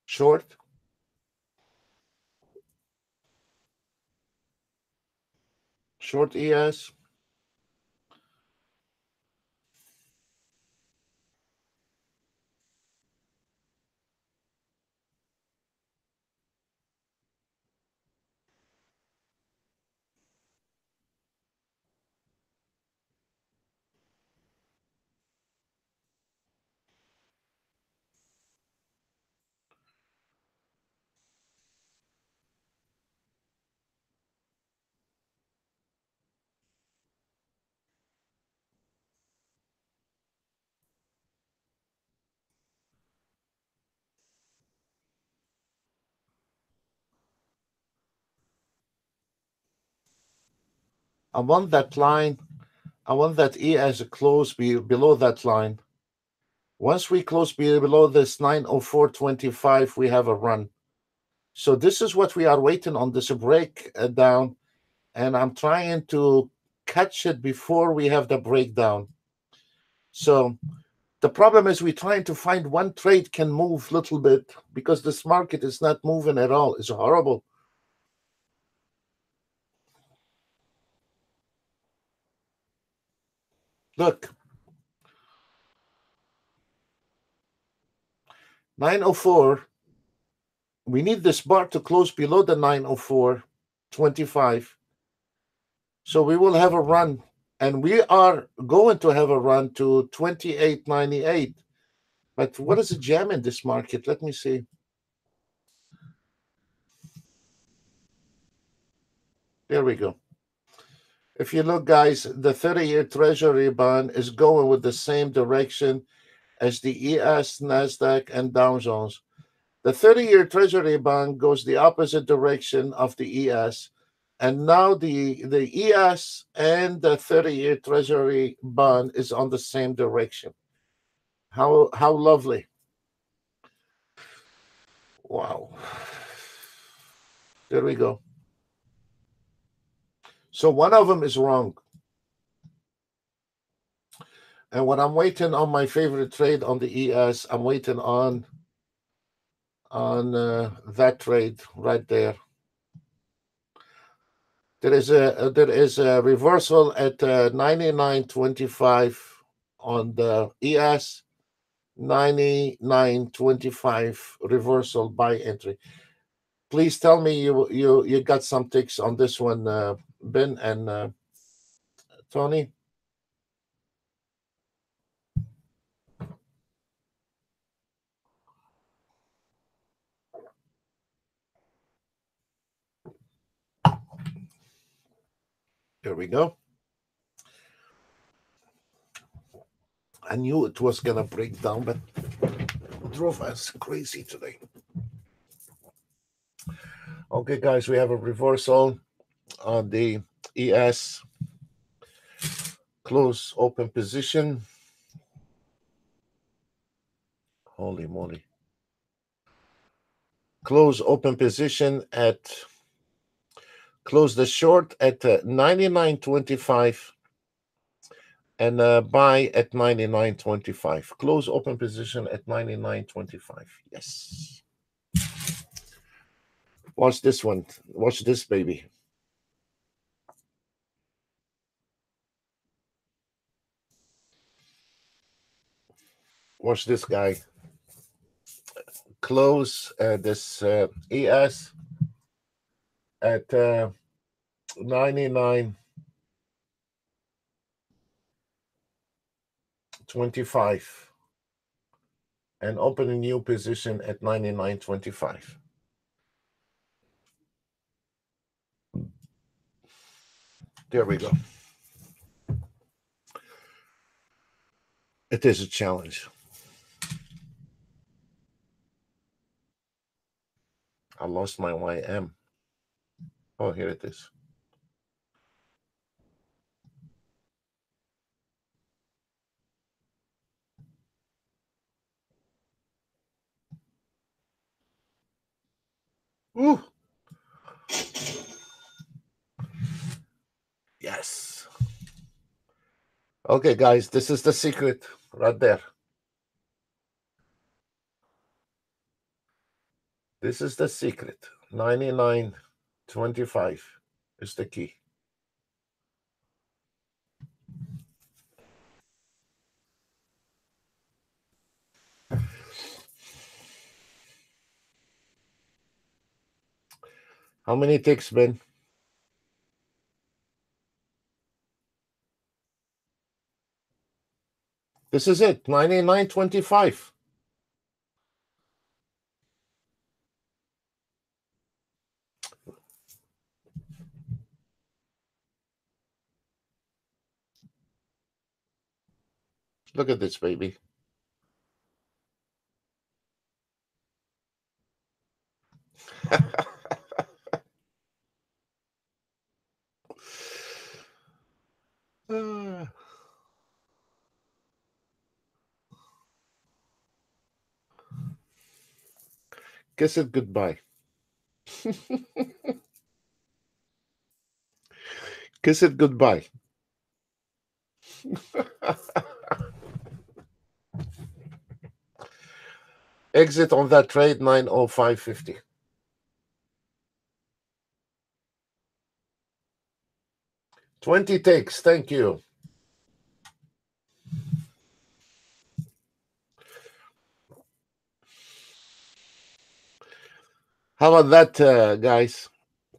Short, short ES. I want that line. I want that E as a close below that line. Once we close below this 904.25, we have a run. So this is what we are waiting on, this break down, and I'm trying to catch it before we have the breakdown. So the problem is we're trying to find one trade can move a little bit because this market is not moving at all. It's horrible. Look, 904. We need this bar to close below the 904.25. So we will have a run, and we are going to have a run to 28.98. But what is a jam in this market? Let me see. There we go. If you look, guys, the 30-year Treasury bond is going with the same direction as the ES, NASDAQ, and Dow Jones. The 30-year Treasury bond goes the opposite direction of the ES. And now the ES and the 30-year Treasury bond is on the same direction. How lovely. Wow. There we go. So one of them is wrong. And when I'm waiting on my favorite trade on the ES, I'm waiting on that trade right there. There is a reversal at 99.25 on the ES, 99.25 reversal buy entry. Please tell me you got some ticks on this one, Ben and Tony. Here we go. I knew it was gonna break down, but it drove us crazy today. Okay, guys, we have a reversal on the ES. Close open position. Holy moly. Close open position at close the short at 99.25 and buy at 99.25. Close open position at 99.25. Yes. Watch this one. Watch this, baby. Watch this guy. Close this ES at 99.25 and open a new position at 99.25. There we go. It is a challenge. I lost my YM. Oh, here it is. Ooh. Yes. Okay, guys, this is the secret right there. This is the secret. 99.25 is the key. How many ticks, Ben? This is it. 99.25. Look at this, baby. Kiss it goodbye. Kiss it goodbye. Exit on that trade 905.50. 20 takes. Thank you. How about that, guys?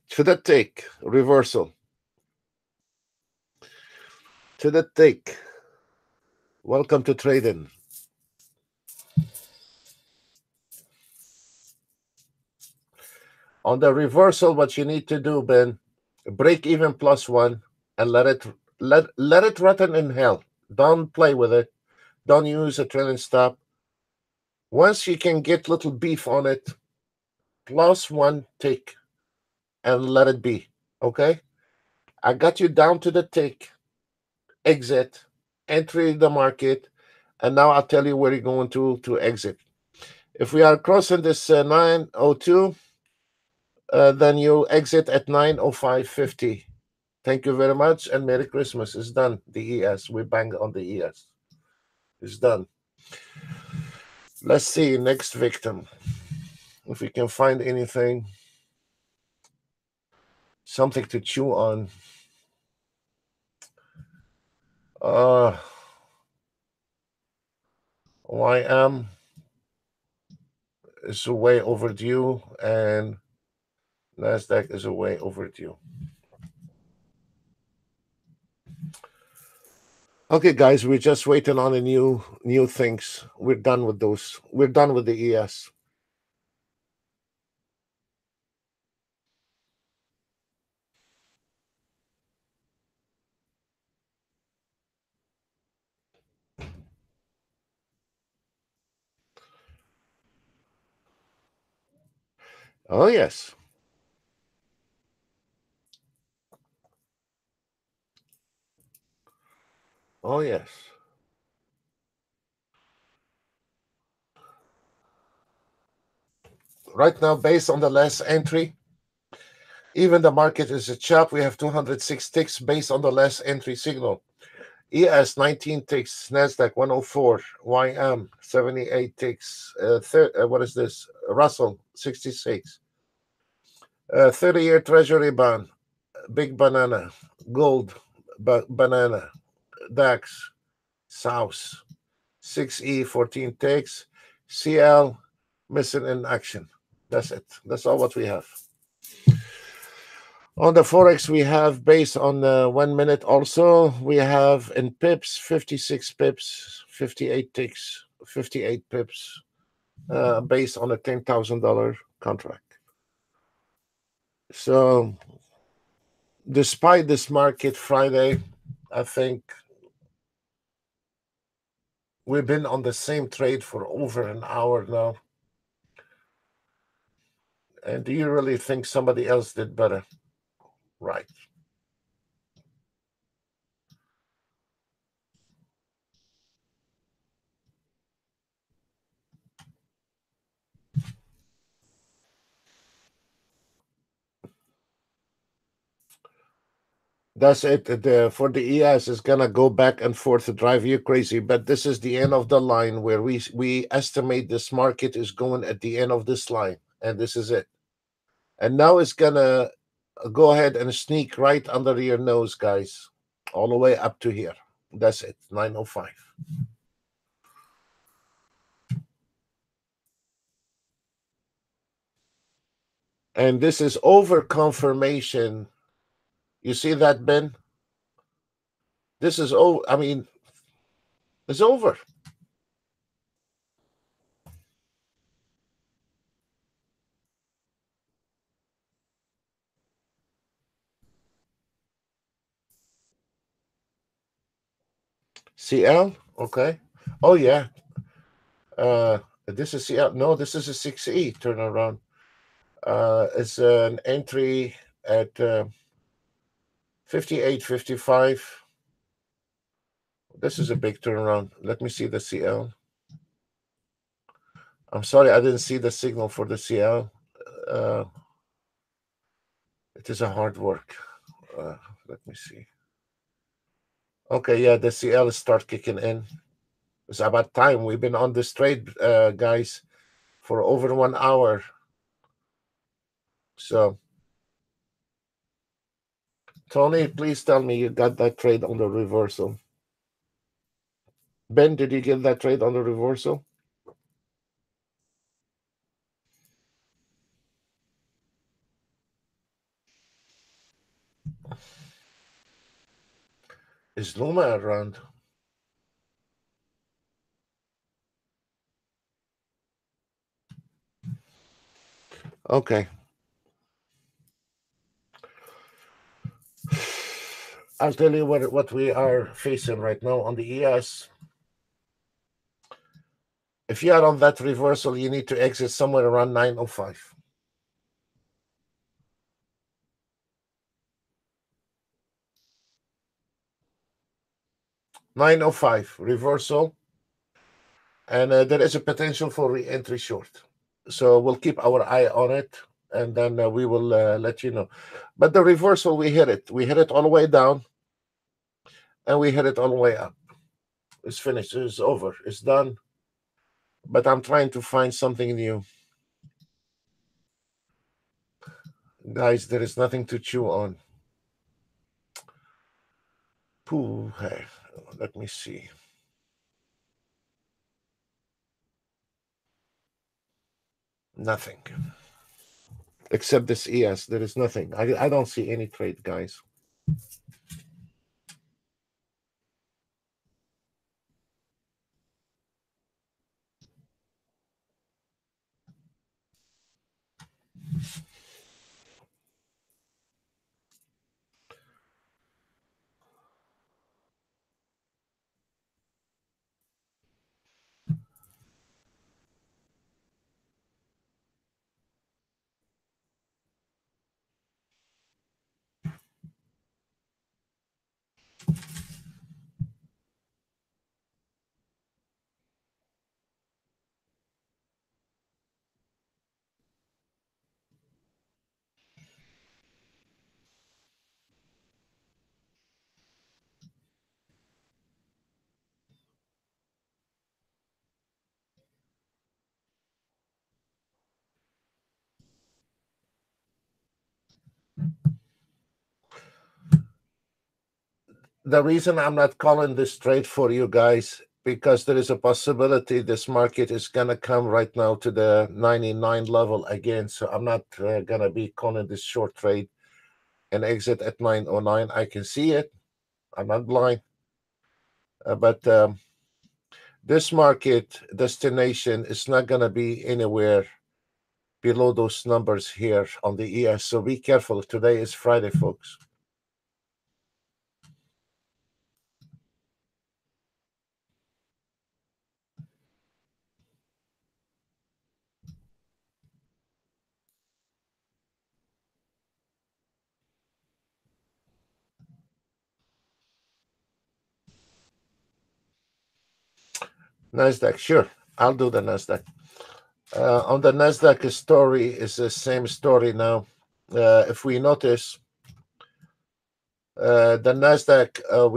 To the take. Reversal. To the take. Welcome to trading. On the reversal, what you need to do, Ben, break even +1 and let it rotten in hell. Don't play with it. Don't use a trailing stop. Once you can get little beef on it, +1 take and let it be. Okay? I got you down to the take, exit, entry the market, and now I'll tell you where you're going to exit. If we are crossing this 902, then you'll exit at 905.50. Thank you very much, and Merry Christmas. It's done. The ES. We bang on the ES. It's done. Let's see. Next victim. If we can find anything, something to chew on. YM is way overdue, and NASDAQ is way overdue. Okay, guys, we're just waiting on the new things. We're done with those. We're done with the ES. Oh, yes. Oh, yes. Right now, based on the last entry, even the market is a chop. We have 206 ticks based on the last entry signal. ES 19 ticks, NASDAQ 104, YM 78 ticks. What is this? Russell 66. 30-year Treasury bond, big banana, gold banana, DAX, South, 6E 14 ticks, CL missing in action. That's it. That's all what we have. On the Forex, we have based on 1 minute also, we have in pips, 56 pips, 58 ticks, 58 pips, based on a $10,000 contract. So, despite this market Friday, I think we've been on the same trade for over an hour now. And do you really think somebody else did better? Right. That's it. For the ES, it's gonna go back and forth to drive you crazy. But this is the end of the line where we estimate this market is going at the end of this line, and this is it. And now it's gonna go ahead and sneak right under your nose, guys, all the way up to here. That's it. 905. And this is over confirmation. You see that, Ben? This is over. I mean, it's over. CL? Okay. Oh, yeah. This is CL. No, this is a 6E turnaround. It's an entry at 58.55. This is a big turnaround. Let me see the CL. I'm sorry, I didn't see the signal for the CL. Uh, it is a hard work. Let me see. Okay, yeah, the CL start kicking in. It's about time. We've been on this trade, guys, for over 1 hour. So, Tony, please tell me you got that trade on the reversal. Ben, did you get that trade on the reversal? Is Luma around? Okay. I'll tell you what we are facing right now on the ES. If you are on that reversal, you need to exit somewhere around 905. 905 reversal, and there is a potential for re-entry short. So we'll keep our eye on it, and then we will let you know. But the reversal, we hit it. We hit it all the way down, and we hit it all the way up. It's finished. It's over. It's done. But I'm trying to find something new. Guys, there is nothing to chew on. Pooh, hey, let me see. Nothing. Except this ES. There is nothing. I don't see any trade, guys. The reason I'm not calling this trade for you guys, because there is a possibility this market is gonna come right now to the 99 level again. So I'm not gonna be calling this short trade and exit at 909. I can see it. I'm not blind, but this market destination is not gonna be anywhere below those numbers here on the ES. So be careful. Today is Friday, folks. NASDAQ, sure. I'll do the NASDAQ. On the NASDAQ story is the same story now. If we notice, the NASDAQ,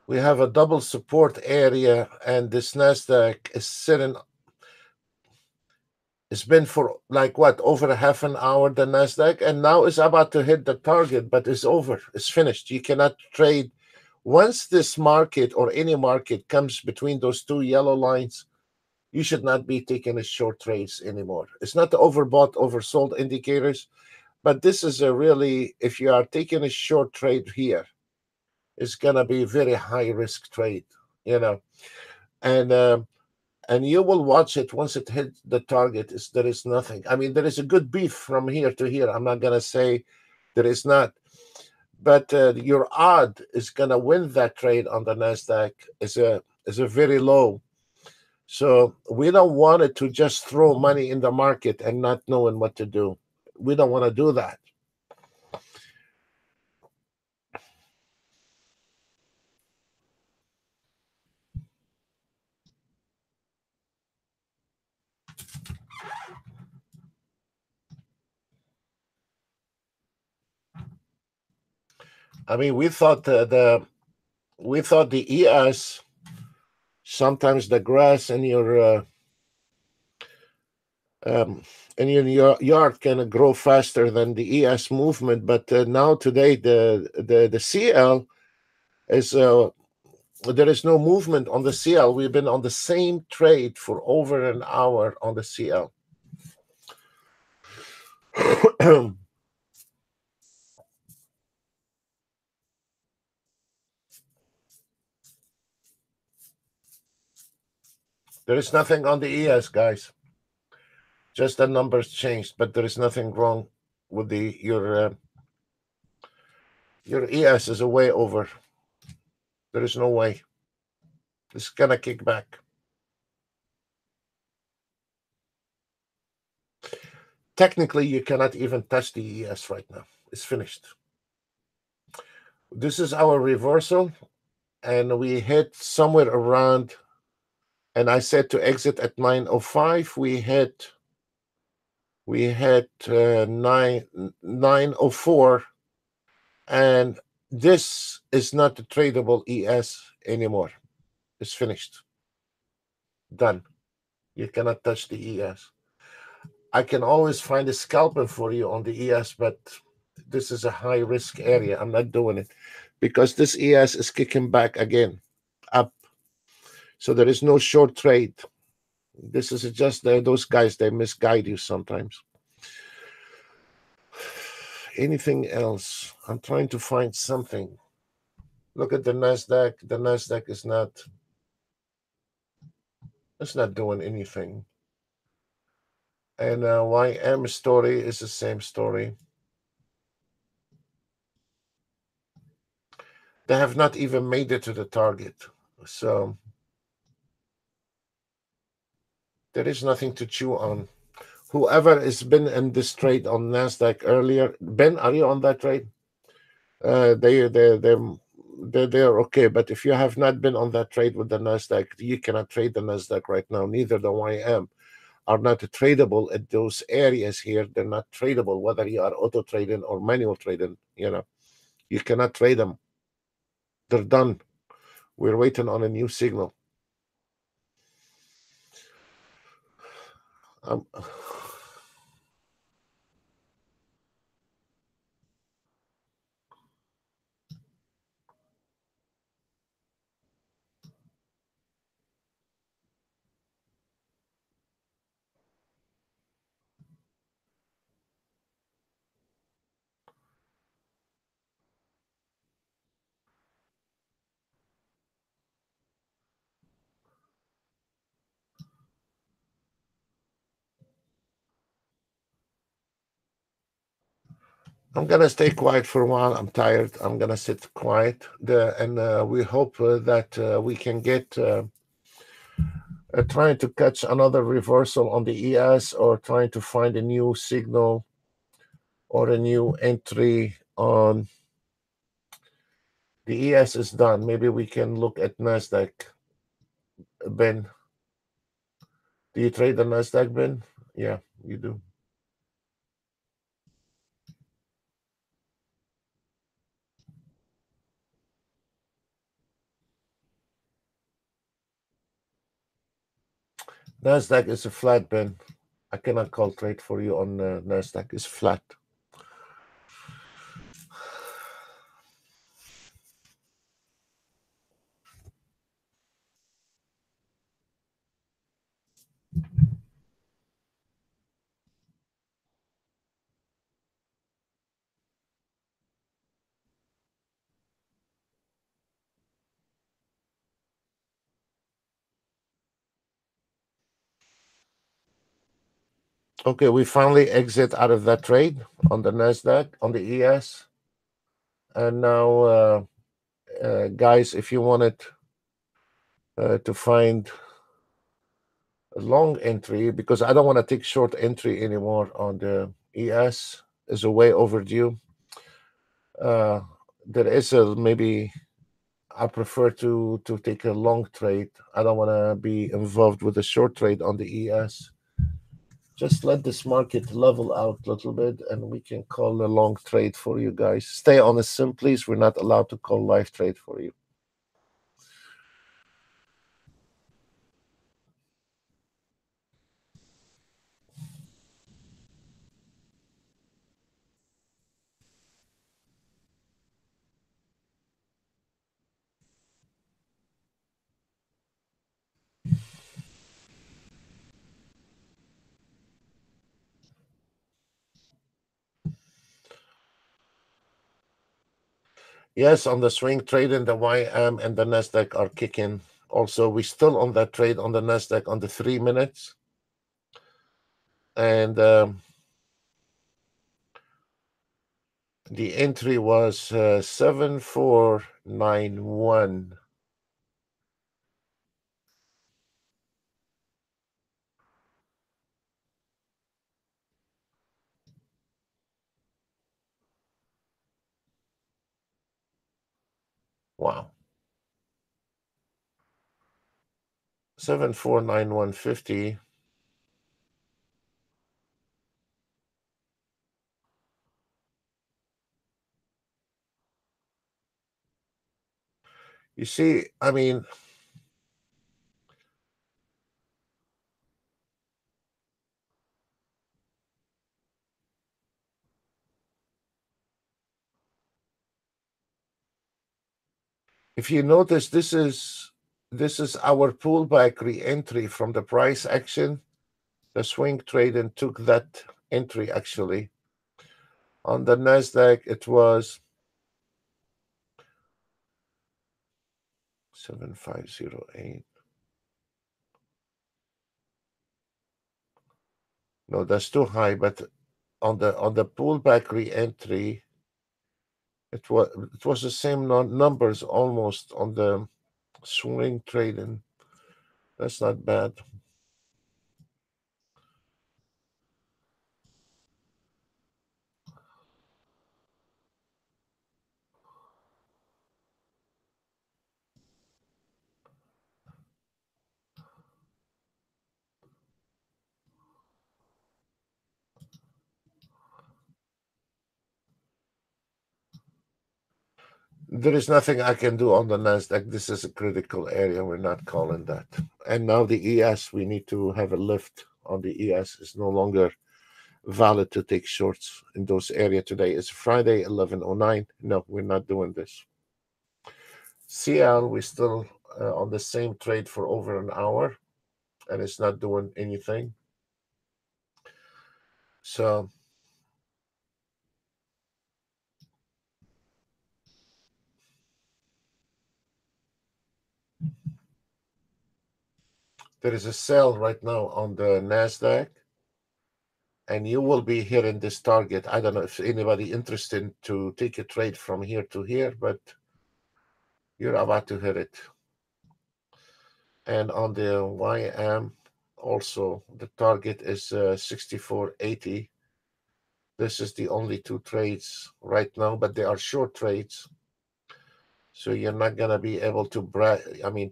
we have a double support area, and this NASDAQ is sitting. It's been for like what, over a half an hour, the NASDAQ, and now it's about to hit the target, but it's over. It's finished. You cannot trade. Once this market or any market comes between those two yellow lines, you should not be taking a short trades anymore. It's not the overbought, oversold indicators, but this is a really, if you are taking a short trade here, it's gonna be a very high risk trade, you know, and and you will watch it once it hits the target. There is nothing. I mean, there is a good beef from here to here. I'm not gonna say there is not, but your odd is gonna win that trade on the Nasdaq is a very low. So we don't want it to just throw money in the market and not knowing what to do. We don't want to do that. I mean, we thought the ES, sometimes the grass um, in your yard can grow faster than the ES movement, but now today the CL is there is no movement on the CL. We've been on the same trade for over an hour on the CL. There is nothing on the ES, guys. Just the numbers changed, but there is nothing wrong with your ES is a way over. There is no way. It's gonna kick back. Technically, you cannot even touch the ES right now. It's finished. This is our reversal, and we hit somewhere around. And I said to exit at 9:05. We hit 9:04, and this is not a tradable ES anymore. It's finished. Done. You cannot touch the ES. I can always find a scalper for you on the ES, but this is a high risk area. I'm not doing it because this ES is kicking back again up. So there is no short trade. This is just those guys, they misguide you sometimes. Anything else? I'm trying to find something. Look at the Nasdaq. The Nasdaq is not. It's not doing anything. And YM story is the same story. They have not even made it to the target. So there is nothing to chew on. Whoever has been in this trade on Nasdaq earlier, Ben, are you on that trade? They're okay. But if you have not been on that trade with the Nasdaq, you cannot trade the Nasdaq right now. Neither the YM are not tradable at those areas here. They're not tradable, whether you are auto trading or manual trading. You cannot trade them. They're done. We're waiting on a new signal. Um, I'm gonna stay quiet for a while. I'm tired. I'm gonna sit quiet. And we hope that we can get trying to catch another reversal on the ES, or trying to find a new signal or a new entry on the ES is done. Maybe we can look at Nasdaq. Ben, do you trade the Nasdaq, Ben? Yeah, you do. Nasdaq is a flat, Ben. I cannot call trade for you on Nasdaq. It's flat. Okay, we finally exit out of that trade on the Nasdaq, on the ES. And now, guys, if you wanted to find a long entry, because I don't want to take short entry anymore on the ES, is a way overdue. There is maybe I prefer to take a long trade. I don't want to be involved with a short trade on the ES. Just let this market level out a little bit, and we can call a long trade for you guys. Stay on the sim, please. We're not allowed to call live trade for you. Yes, on the swing trading, the YM and the Nasdaq are kicking. Also, we're still on that trade on the Nasdaq on the 3 minutes, and the entry was 7491. Wow. 749150. You see, I mean, if you notice, this is our pullback re-entry from the price action. The swing trade and took that entry actually. On the Nasdaq, it was 7508. No, that's too high. But on the pullback re-entry, it was the same numbers almost on the swing trading. That's not bad. There is nothing I can do on the Nasdaq. This is a critical area. We're not calling that. And now the ES, we need to have a lift on the ES. It's no longer valid to take shorts in those areas today. It's Friday, 11:09. No, we're not doing this. CL, we're still on the same trade for over an hour, and it's not doing anything. So there is a sell right now on the Nasdaq, and you will be hitting this target. I don't know if anybody interested to take a trade from here to here, but you're about to hit it. And on the YM, also the target is 6480. This is the only two trades right now, but they are short trades. So you're not gonna be able to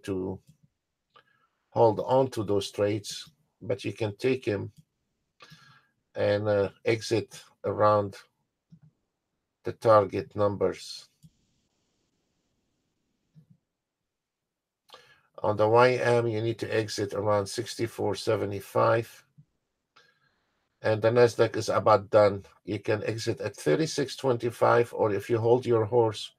to hold on to those trades, but you can take them and exit around the target numbers. On the YM, you need to exit around 64.75. And the Nasdaq is about done. You can exit at 36.25, or if you hold your horse,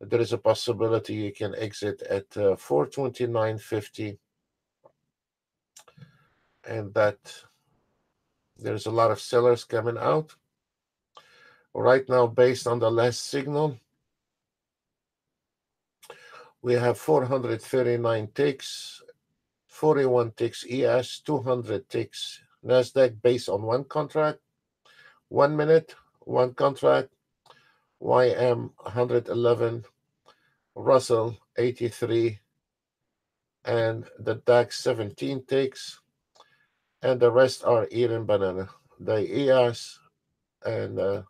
there is a possibility you can exit at 429.50. And that there's a lot of sellers coming out. Right now, based on the last signal, we have 439 ticks, 41 ticks ES, 200 ticks Nasdaq based on one contract, 1 minute, one contract, YM 111, Russell 83, and the DAX 17 ticks, and the rest are eating banana. The ES and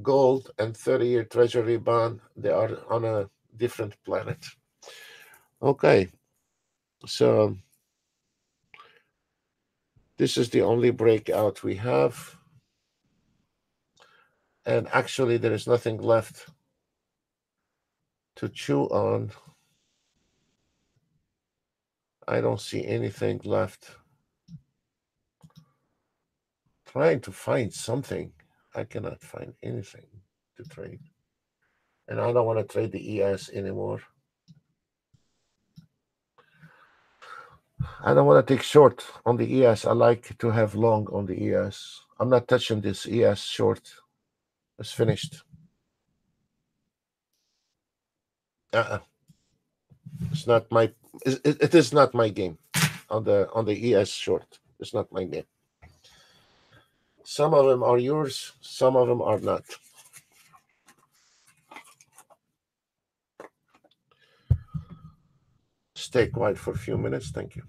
gold and 30-year treasury bond, they are on a different planet. Okay, so This is the only breakout we have. And actually, there is nothing left to chew on. I don't see anything left. Trying to find something. I cannot find anything to trade. And I don't want to trade the ES anymore. I don't want to take short on the ES. I like to have long on the ES. I'm not touching this ES short. It's finished. Uh-uh. It's not my. It is not my game on the ES short. It's not my game. Some of them are yours. Some of them are not. Stay quiet for a few minutes. Thank you.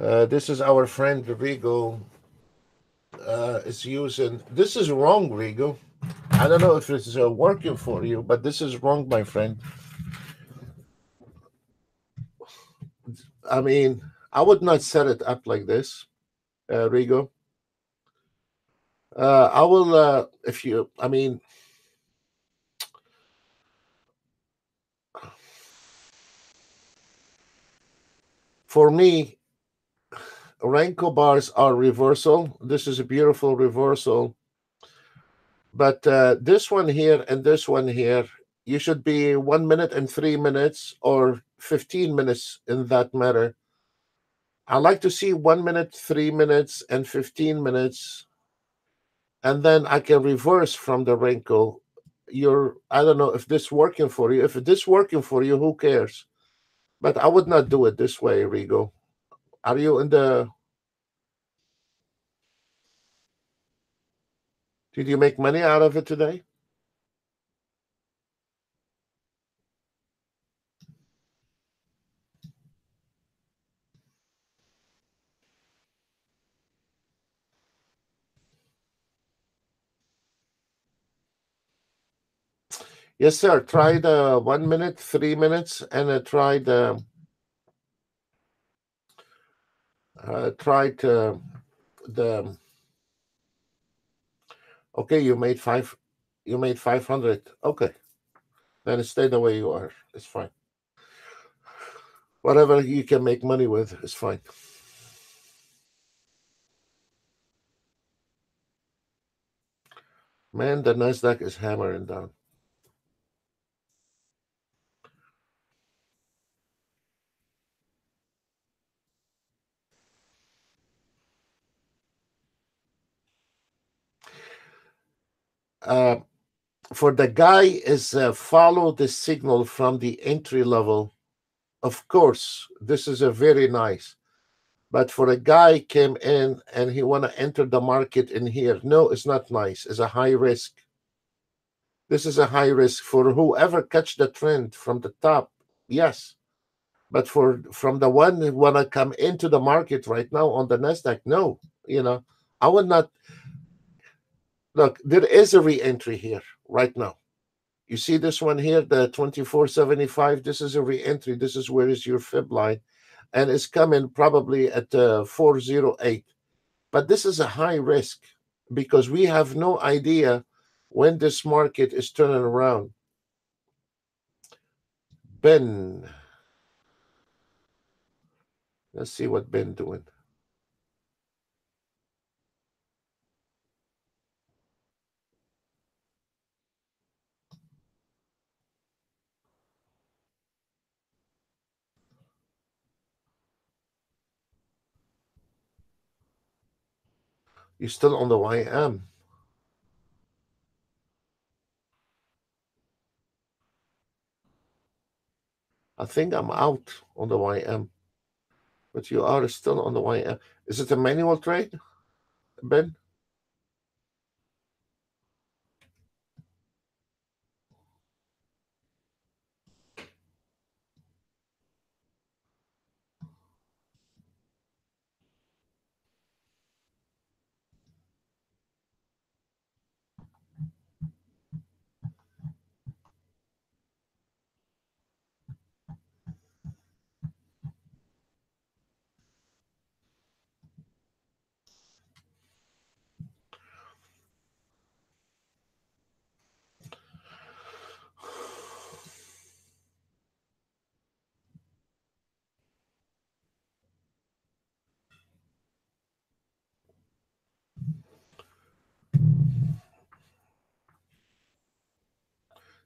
This is our friend Rigo is using. This is wrong, Rigo. I don't know if it's working for you, but this is wrong, my friend. I mean, I would not set it up like this, Rigo. I will, if you, I mean, for me, Renko bars are reversal. This is a beautiful reversal. But this one here and this one here, you should be 1 minute and 3 minutes or 15 minutes in that matter. I like to see 1 minute, 3 minutes, and 15 minutes, and then I can reverse from the wrinkle. I don't know if this working for you. If this working for you, who cares? But I would not do it this way, Rigo. Are you in the? Did you make money out of it today? Yes, sir. Try the 1 minute, 3 minutes, and tried the. Okay, you made 500. Okay, then stay the way you are. It's fine. Whatever you can make money with is fine. Man, the Nasdaq is hammering down. Uh, for the guy is follow the signal from the entry level. Of course, this is a very nice. But for a guy came in and he want to enter the market in here, no, it's not nice. It's a high risk. This is a high risk for whoever catch the trend from the top. Yes, but for from the one who want to come into the market right now on the Nasdaq, no. You know, I would not look. There is a re-entry here right now. You see this one here, the 2475. This is a re-entry. This is where is your fib line, and it's coming probably at 408. But this is a high risk because we have no idea when this market is turning around. Ben, let's see what Ben doing. You still on the YM? I think I'm out on the YM, but you are still on the YM. Is it a manual trade, Ben?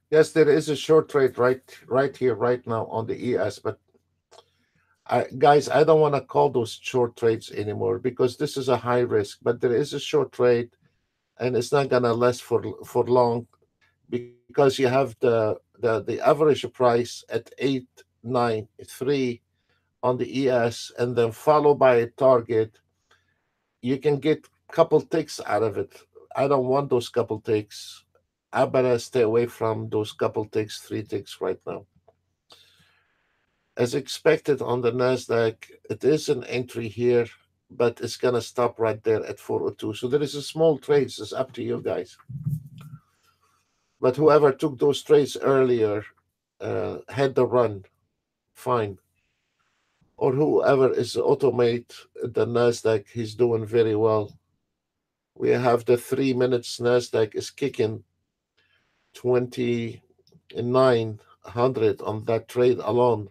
Yes, there is a short trade right here, right now on the ES. But guys, I don't want to call those short trades anymore because this is a high risk. But there is a short trade, and it's not gonna last for long because you have the average price at 893 on the ES, and then followed by a target. You can get couple ticks out of it. I don't want those couple ticks. I better stay away from those couple ticks, 3 ticks right now. As expected on the Nasdaq, it is an entry here, but it's gonna stop right there at 402. So there is a small trades. It's up to you guys. But whoever took those trades earlier had the run, fine. Or whoever is automate the Nasdaq, he's doing very well. We have the 3 minutes Nasdaq is kicking 2900 on that trade alone.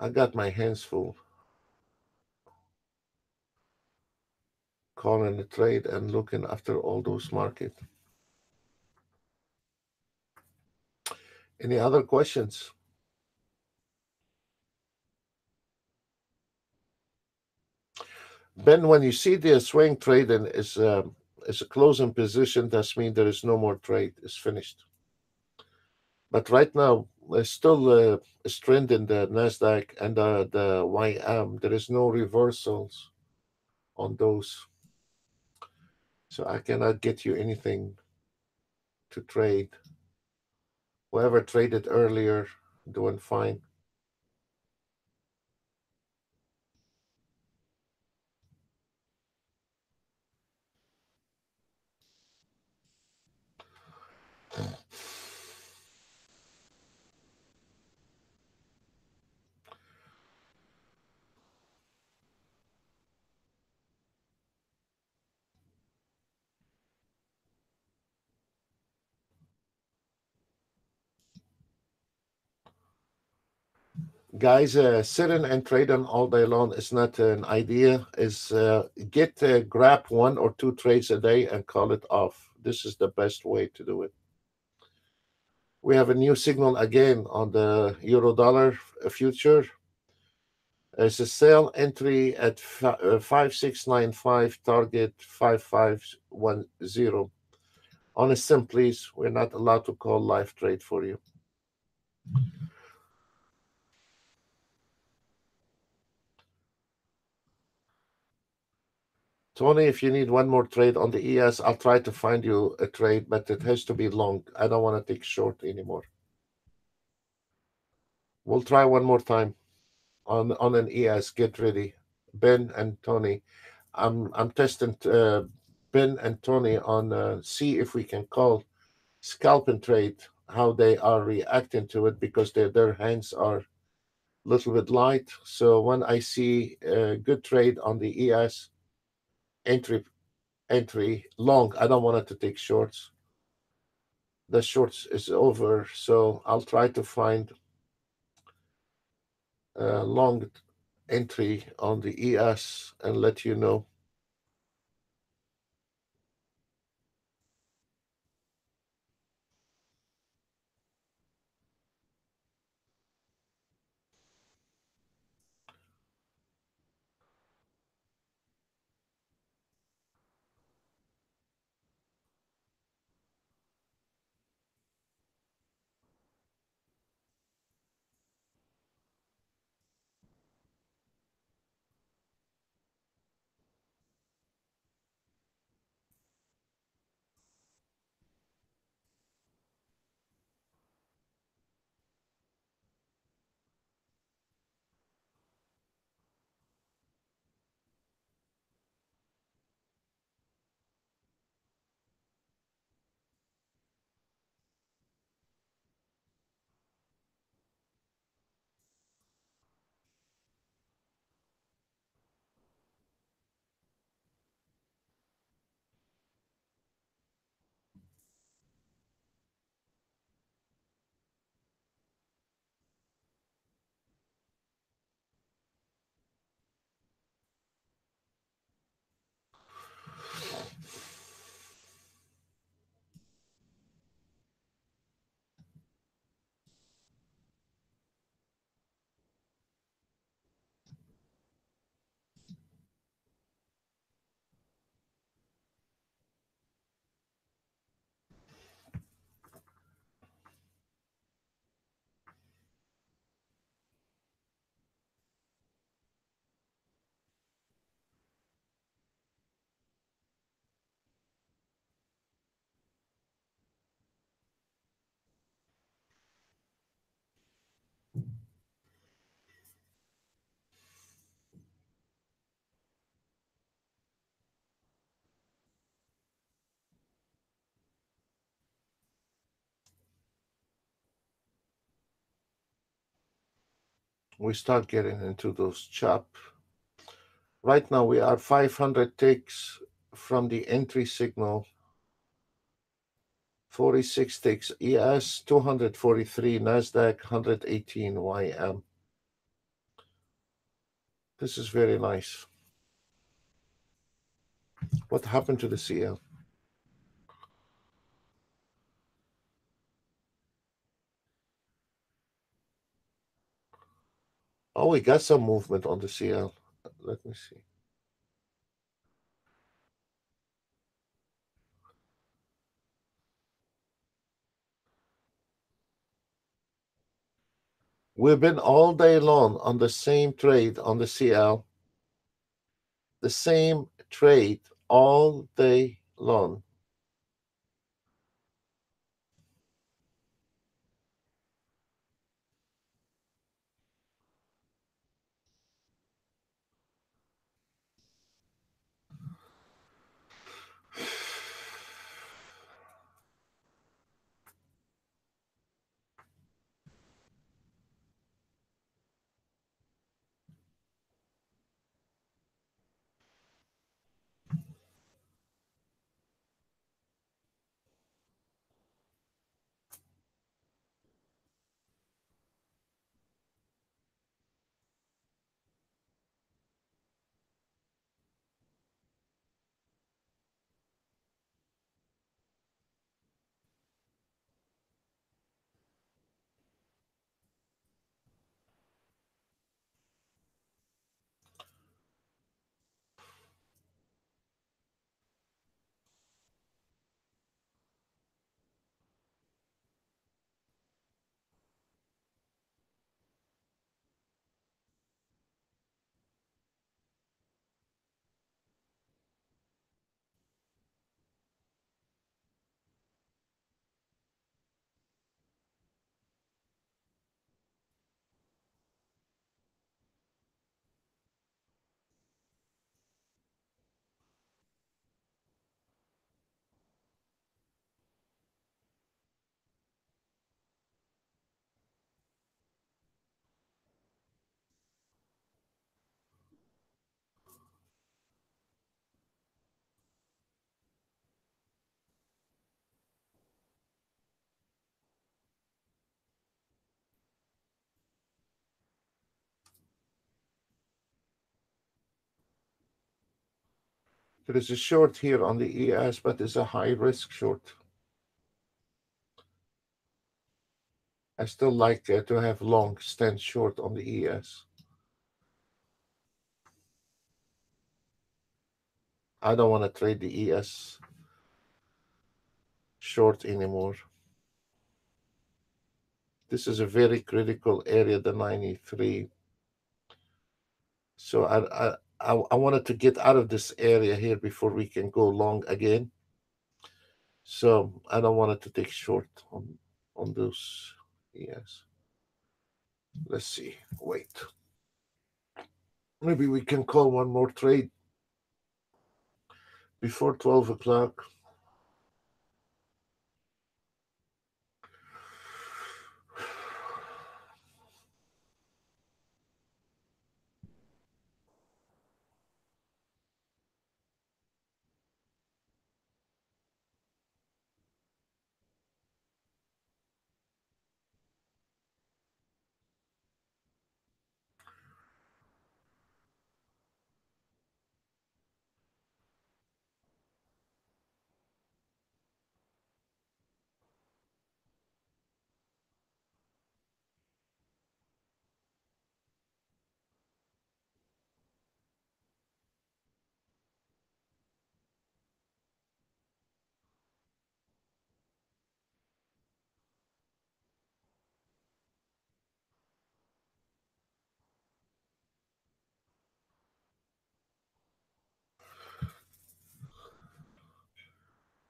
I got my hands full calling the trade and looking after all those markets. Any other questions? Ben, when you see the swing trading is a closing position, that means there is no more trade. It's finished. But right now, there's still a trend in the Nasdaq and the YM. There is no reversals on those, so I cannot get you anything to trade. Whoever traded earlier, doing fine. Guys, sitting and trading all day long is not an idea. Is get grab one or two trades a day and call it off. This is the best way to do it. We have a new signal again on the euro dollar future. There's a sell entry at 5695, target 5510. Honest, please, we're not allowed to call live trade for you. Tony, if you need one more trade on the ES, I'll try to find you a trade, but it has to be long. I don't want to take short anymore. We'll try one more time on an ES. Get ready, Ben and Tony. I'm testing Ben and Tony on see if we can call scalp and trade, how they are reacting to it, because their hands are a little bit light. So when I see a good trade on the ES, entry long, I don't want it to take shorts. The shorts is over, so I'll try to find a long entry on the ES and let you know. we start getting into those chop. Right now we are 500 ticks from the entry signal, 46 ticks ES, 243 NASDAQ, 118 YM. This is very nice. What happened to the CL? Oh, we got some movement on the CL. Let me see. We've been all day long on the same trade on the CL, the same trade all day long. There is a short here on the ES, but it's a high risk short. I still like to have long stand short on the ES. I don't want to trade the ES short anymore. This is a very critical area, the 93. So I wanted to get out of this area here before we can go long again. So I don't want it to take short on those. Yes. Let's see. Wait. Maybe we can call one more trade before 12 o'clock.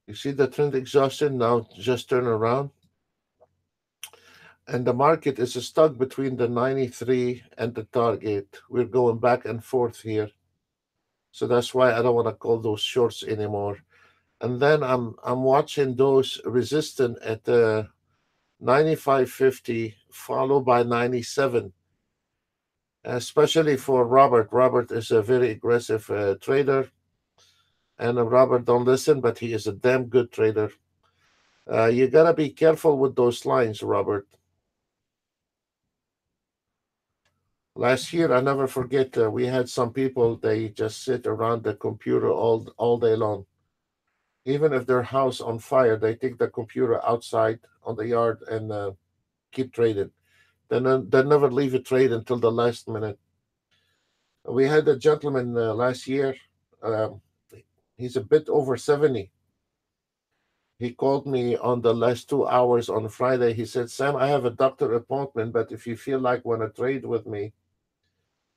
You see the trend exhaustion now just turn around. And the market is stuck between the 93 and the target. We're going back and forth here. So that's why I don't want to call those shorts anymore. And then I'm watching those resistant at the 95.50 followed by 97. especially for Robert. Robert is a very aggressive trader, and Robert don't listen, but he is a damn good trader. You gotta be careful with those lines, Robert. Last year, I never forget. We had some people. They just sit around the computer all day long. Even if their house on fire, they take the computer outside on the yard and keep trading. They never leave a trade until the last minute. We had a gentleman last year. Um, he's a bit over 70. He called me on the last 2 hours on Friday. He said, Sam, I have a doctor appointment, but if you feel like want to trade with me,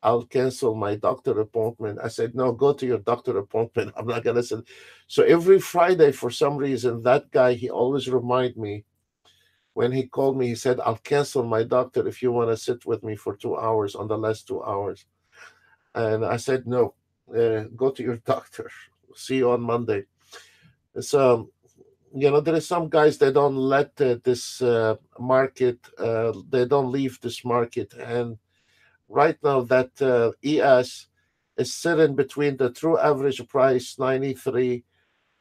I'll cancel my doctor appointment. I said, no, go to your doctor appointment. I'm not going to send. So every Friday, for some reason, that guy, he always remind me when he called me, he said, I'll cancel my doctor if you want to sit with me for 2 hours on the last 2 hours. And I said, no, go to your doctor. See you on Monday. So, there is some guys, they don't let this market, they don't leave this market. And right now, that ES is sitting between the true average price 93,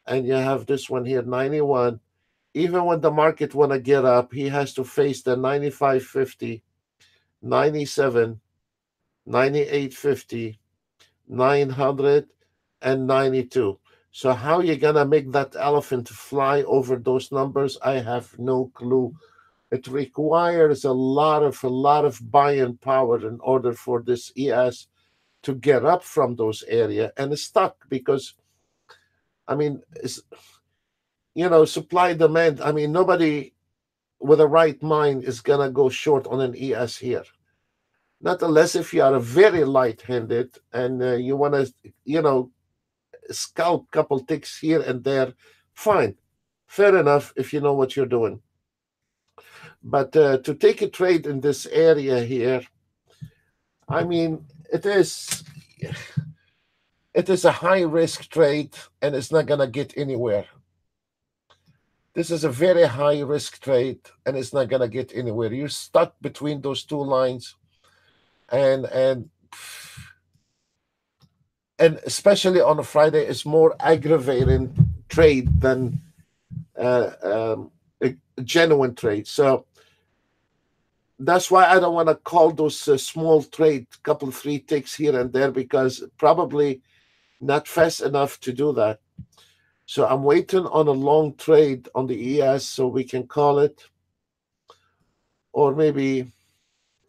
and you have this one here 91. Even when the market want to get up, he has to face the 95.50, 97, 98.50, 900, and 92. So how you gonna make that elephant fly over those numbers? I have no clue. It requires a lot of buying power in order for this ES to get up from those area and it's stuck because I mean it's, supply demand. I mean nobody with a right mind is gonna go short on an ES here. Not unless if you are very light-handed and you want to, scalp couple ticks here and there. Fine, fair enough if you know what you're doing. But to take a trade in this area here, I mean, it is a high risk trade and it's not gonna get anywhere. This is a very high risk trade and it's not gonna get anywhere. You're stuck between those two lines, and especially on a Friday, it's more aggravating trade than a genuine trade. So that's why I don't want to call those small trade, couple three ticks here and there, because probably not fast enough to do that. So I'm waiting on a long trade on the ES so we can call it, or maybe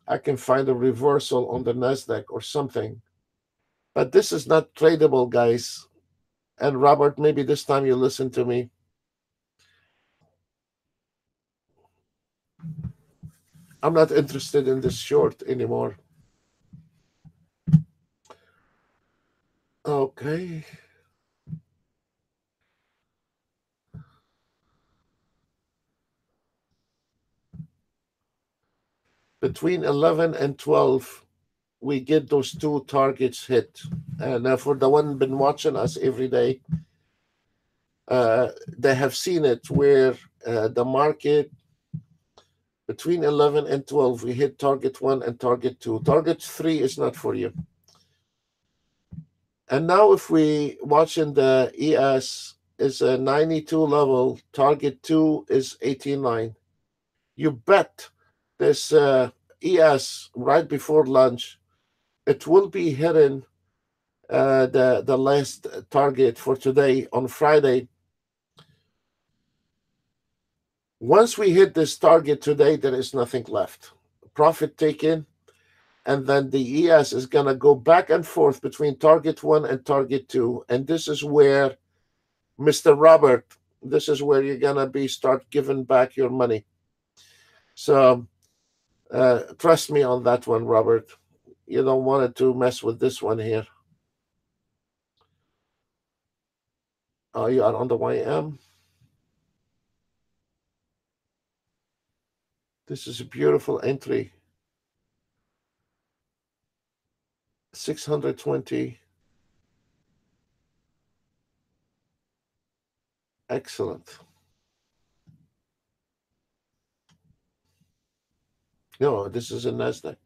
I can find a reversal on the Nasdaq or something. But this is not tradable, guys. And Robert, maybe this time you listen to me. I'm not interested in this short anymore. Okay. Between 11 and 12, we get those two targets hit. And for the one been watching us every day, they have seen it where the market between 11 and 12, we hit target 1 and target 2. Target 3 is not for you. And now if we watching the ES is a 92 level, target 2 is 89. You bet this ES right before lunch, it will be hitting the last target for today on Friday. Once we hit this target today, there is nothing left. Profit taken, and then the ES is going to go back and forth between target 1 and target 2. And this is where, Mr. Robert, this is where you're going to be start giving back your money. So trust me on that one, Robert. You don't want it to mess with this one here. You are on the YM. This is a beautiful entry. 620. Excellent. No, this is a Nasdaq.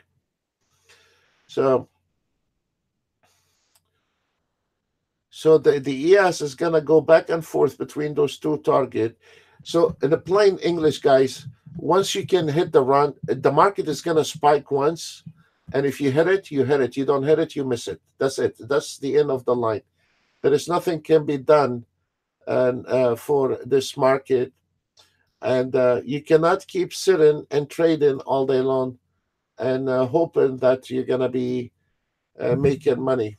So the ES is gonna go back and forth between those two target. So in the plain English, guys, once you can hit the run, the market is gonna spike once, and if you hit it, you hit it. You don't hit it, you miss it. That's it. That's the end of the line. There is nothing can be done and for this market, and you cannot keep sitting and trading all day long and hoping that you're gonna be making money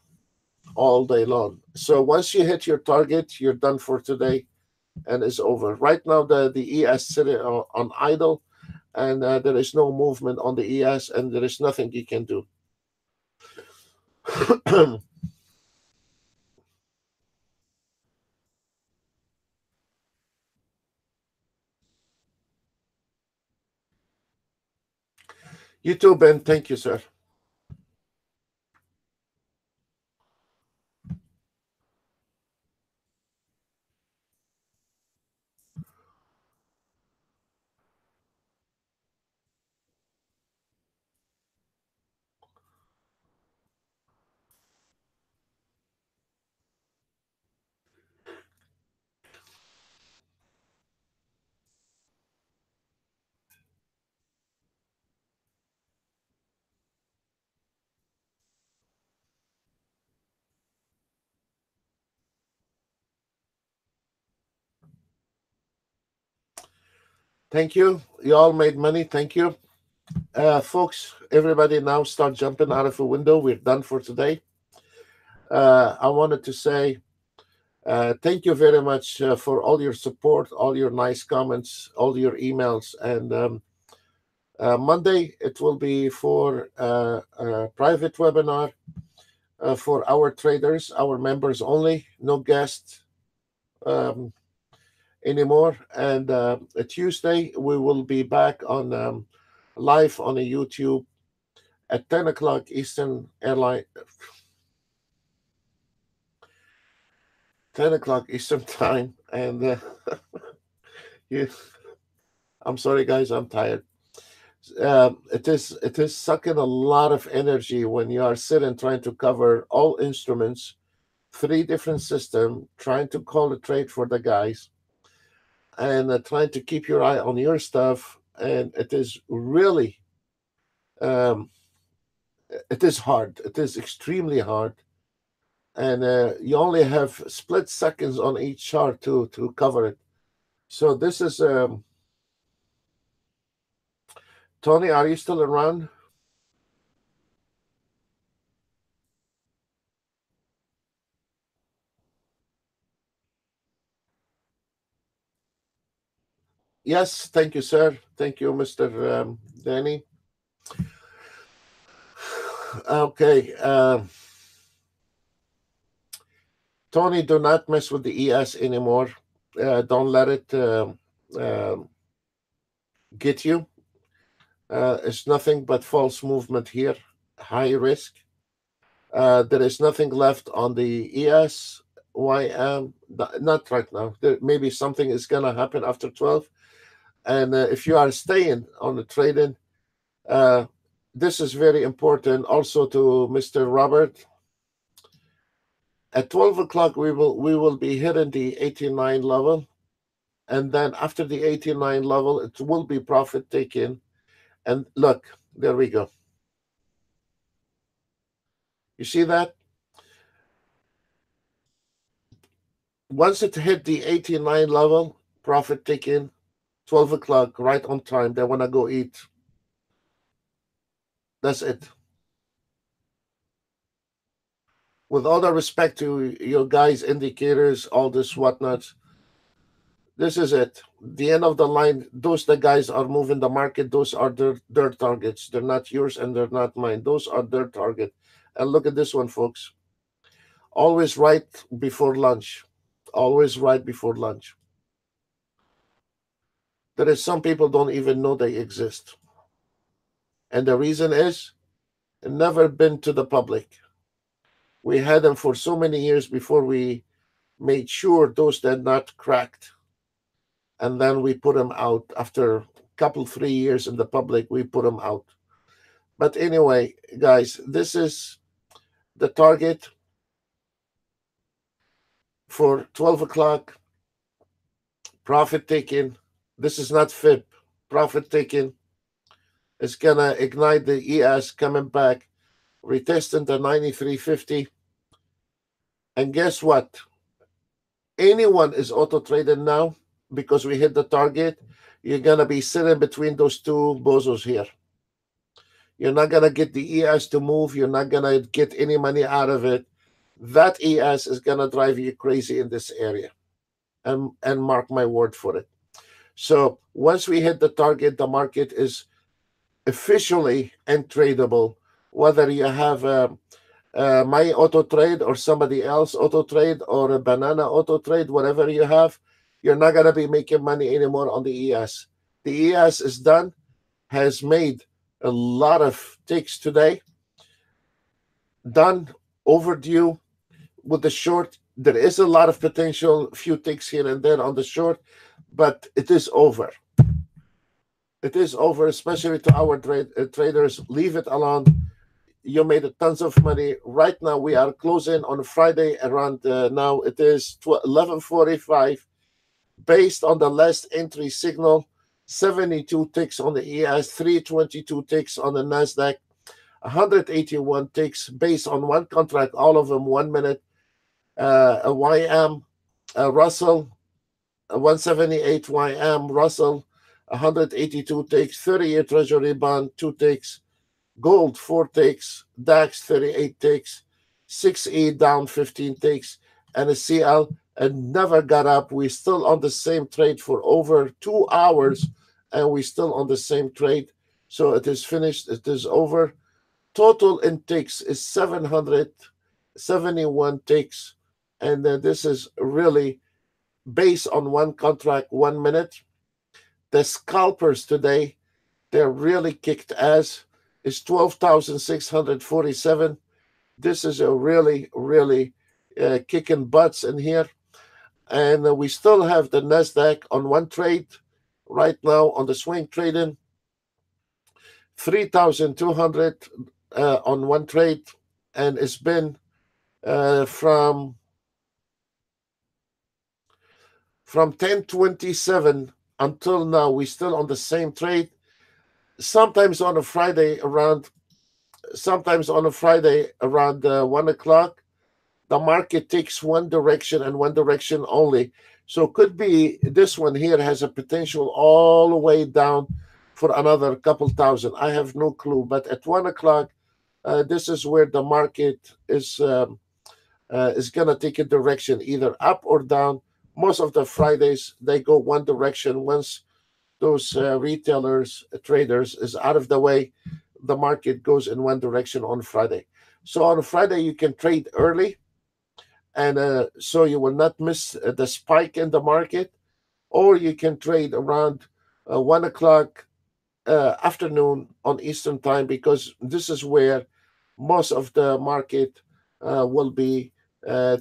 all day long. So once you hit your target, you're done for today and it's over. Right now, the ES sitting on idle, and there is no movement on the ES, and there is nothing you can do. You too, Ben. Thank you, sir. Thank you. You all made money. Thank you. Folks, everybody now start jumping out of a window. We're done for today. I wanted to say thank you very much for all your support, all your nice comments, all your emails. And Monday, it will be for a private webinar for our traders, our members only, no guests um, anymore. And Tuesday, we will be back on live on a YouTube at 10 o'clock Eastern Airline, 10 o'clock Eastern time. And you, I'm sorry, guys, I'm tired. It is sucking a lot of energy when you are sitting trying to cover all instruments, three different systems, trying to call a trade for the guys, and trying to keep your eye on your stuff. And it is really, um, it is hard. It is extremely hard, and you only have split seconds on each chart to cover it. So this is Tony. Are you still around? Yes, thank you, sir. Thank you, Mr. Danny. Okay. Tony, do not mess with the ES anymore. Don't let it get you. It's nothing but false movement here, high risk. There is nothing left on the ES, YM, not right now. Maybe something is going to happen after 12. And if you are staying on the trading, uh, this is very important also to Mr. Robert. At 12 o'clock, we will be hitting the 89 level, and then after the 89 level, it will be profit taken. And look, there we go. You see that? Once it hit the 89 level, profit taken, 12 o'clock, right on time. They want to go eat. That's it. With all the respect to your guys' indicators, all this whatnot, this is it. The end of the line, those the guys are moving the market, those are their targets. They're not yours and they're not mine. Those are their target. And look at this one, folks. Always right before lunch. Always right before lunch. There is some people don't even know they exist. And the reason is never been to the public. We had them for so many years before we made sure those that not cracked. And then we put them out after a couple, 3 years in the public, we put them out. But anyway, guys, this is the target for 12 o'clock. Profit taking. This is not FIB. Profit taking is going to ignite the ES coming back, retesting the 93.50. And guess what? Anyone is auto traded now because we hit the target. You're going to be sitting between those two bozos here. You're not going to get the ES to move. You're not going to get any money out of it. That ES is going to drive you crazy in this area. And mark my word for it. So once we hit the target, the market is officially untradable. Whether you have my auto trade or somebody else auto trade or a banana auto trade, whatever you have, you're not going to be making money anymore on the ES. The ES is done, has made a lot of ticks today, done, overdue. With the short, there is a lot of potential, few ticks here and there on the short, but it is over. It is over, especially to our traders. Leave it alone. You made tons of money. Right now, we are closing on Friday around now. It is 11:45. Based on the last entry signal, 72 ticks on the ES, 322 ticks on the NASDAQ, 181 ticks based on one contract, all of them 1 minute. A YM, Russell, 178 YM, Russell, 182 ticks, 30-year Treasury bond, 2 ticks, gold, 4 ticks, DAX, 38 ticks, 6E down 15 ticks, and a CL and never got up. We're still on the same trade for over 2 hours, and we're still on the same trade. So it is finished. It is over. Total in ticks is 771 ticks, and this is really based on one contract, 1 minute. The scalpers today, they're really kicked ass. It's 12,647. This is a really, really kicking butts in here. And we still have the NASDAQ on one trade right now on the swing trading, 3,200 on one trade. And it's been from 10:27 until now, we're still on the same trade. Sometimes on a Friday around 1 o'clock, the market takes one direction and one direction only. So could be this one here has a potential all the way down for another couple thousand. I have no clue. But at 1 o'clock, this is where the market is going to take a direction, either up or down. Most of the Fridays, they go one direction. Once those retailers, traders is out of the way, the market goes in one direction on Friday. So on Friday, you can trade early, and so you will not miss the spike in the market, or you can trade around 1 o'clock afternoon on Eastern time, because this is where most of the market will be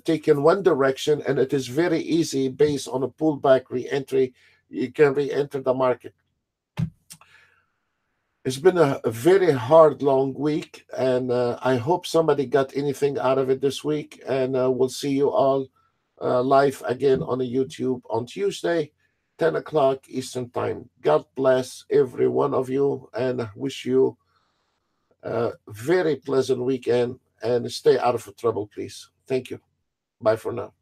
taken one direction, and it is very easy based on a pullback re-entry. You can re-enter the market. It's been a very hard, long week, and I hope somebody got anything out of it this week. And we'll see you all live again on the YouTube on Tuesday, 10 o'clock Eastern Time. God bless every one of you, and wish you a very pleasant weekend, and stay out of trouble, please. Thank you. Bye for now.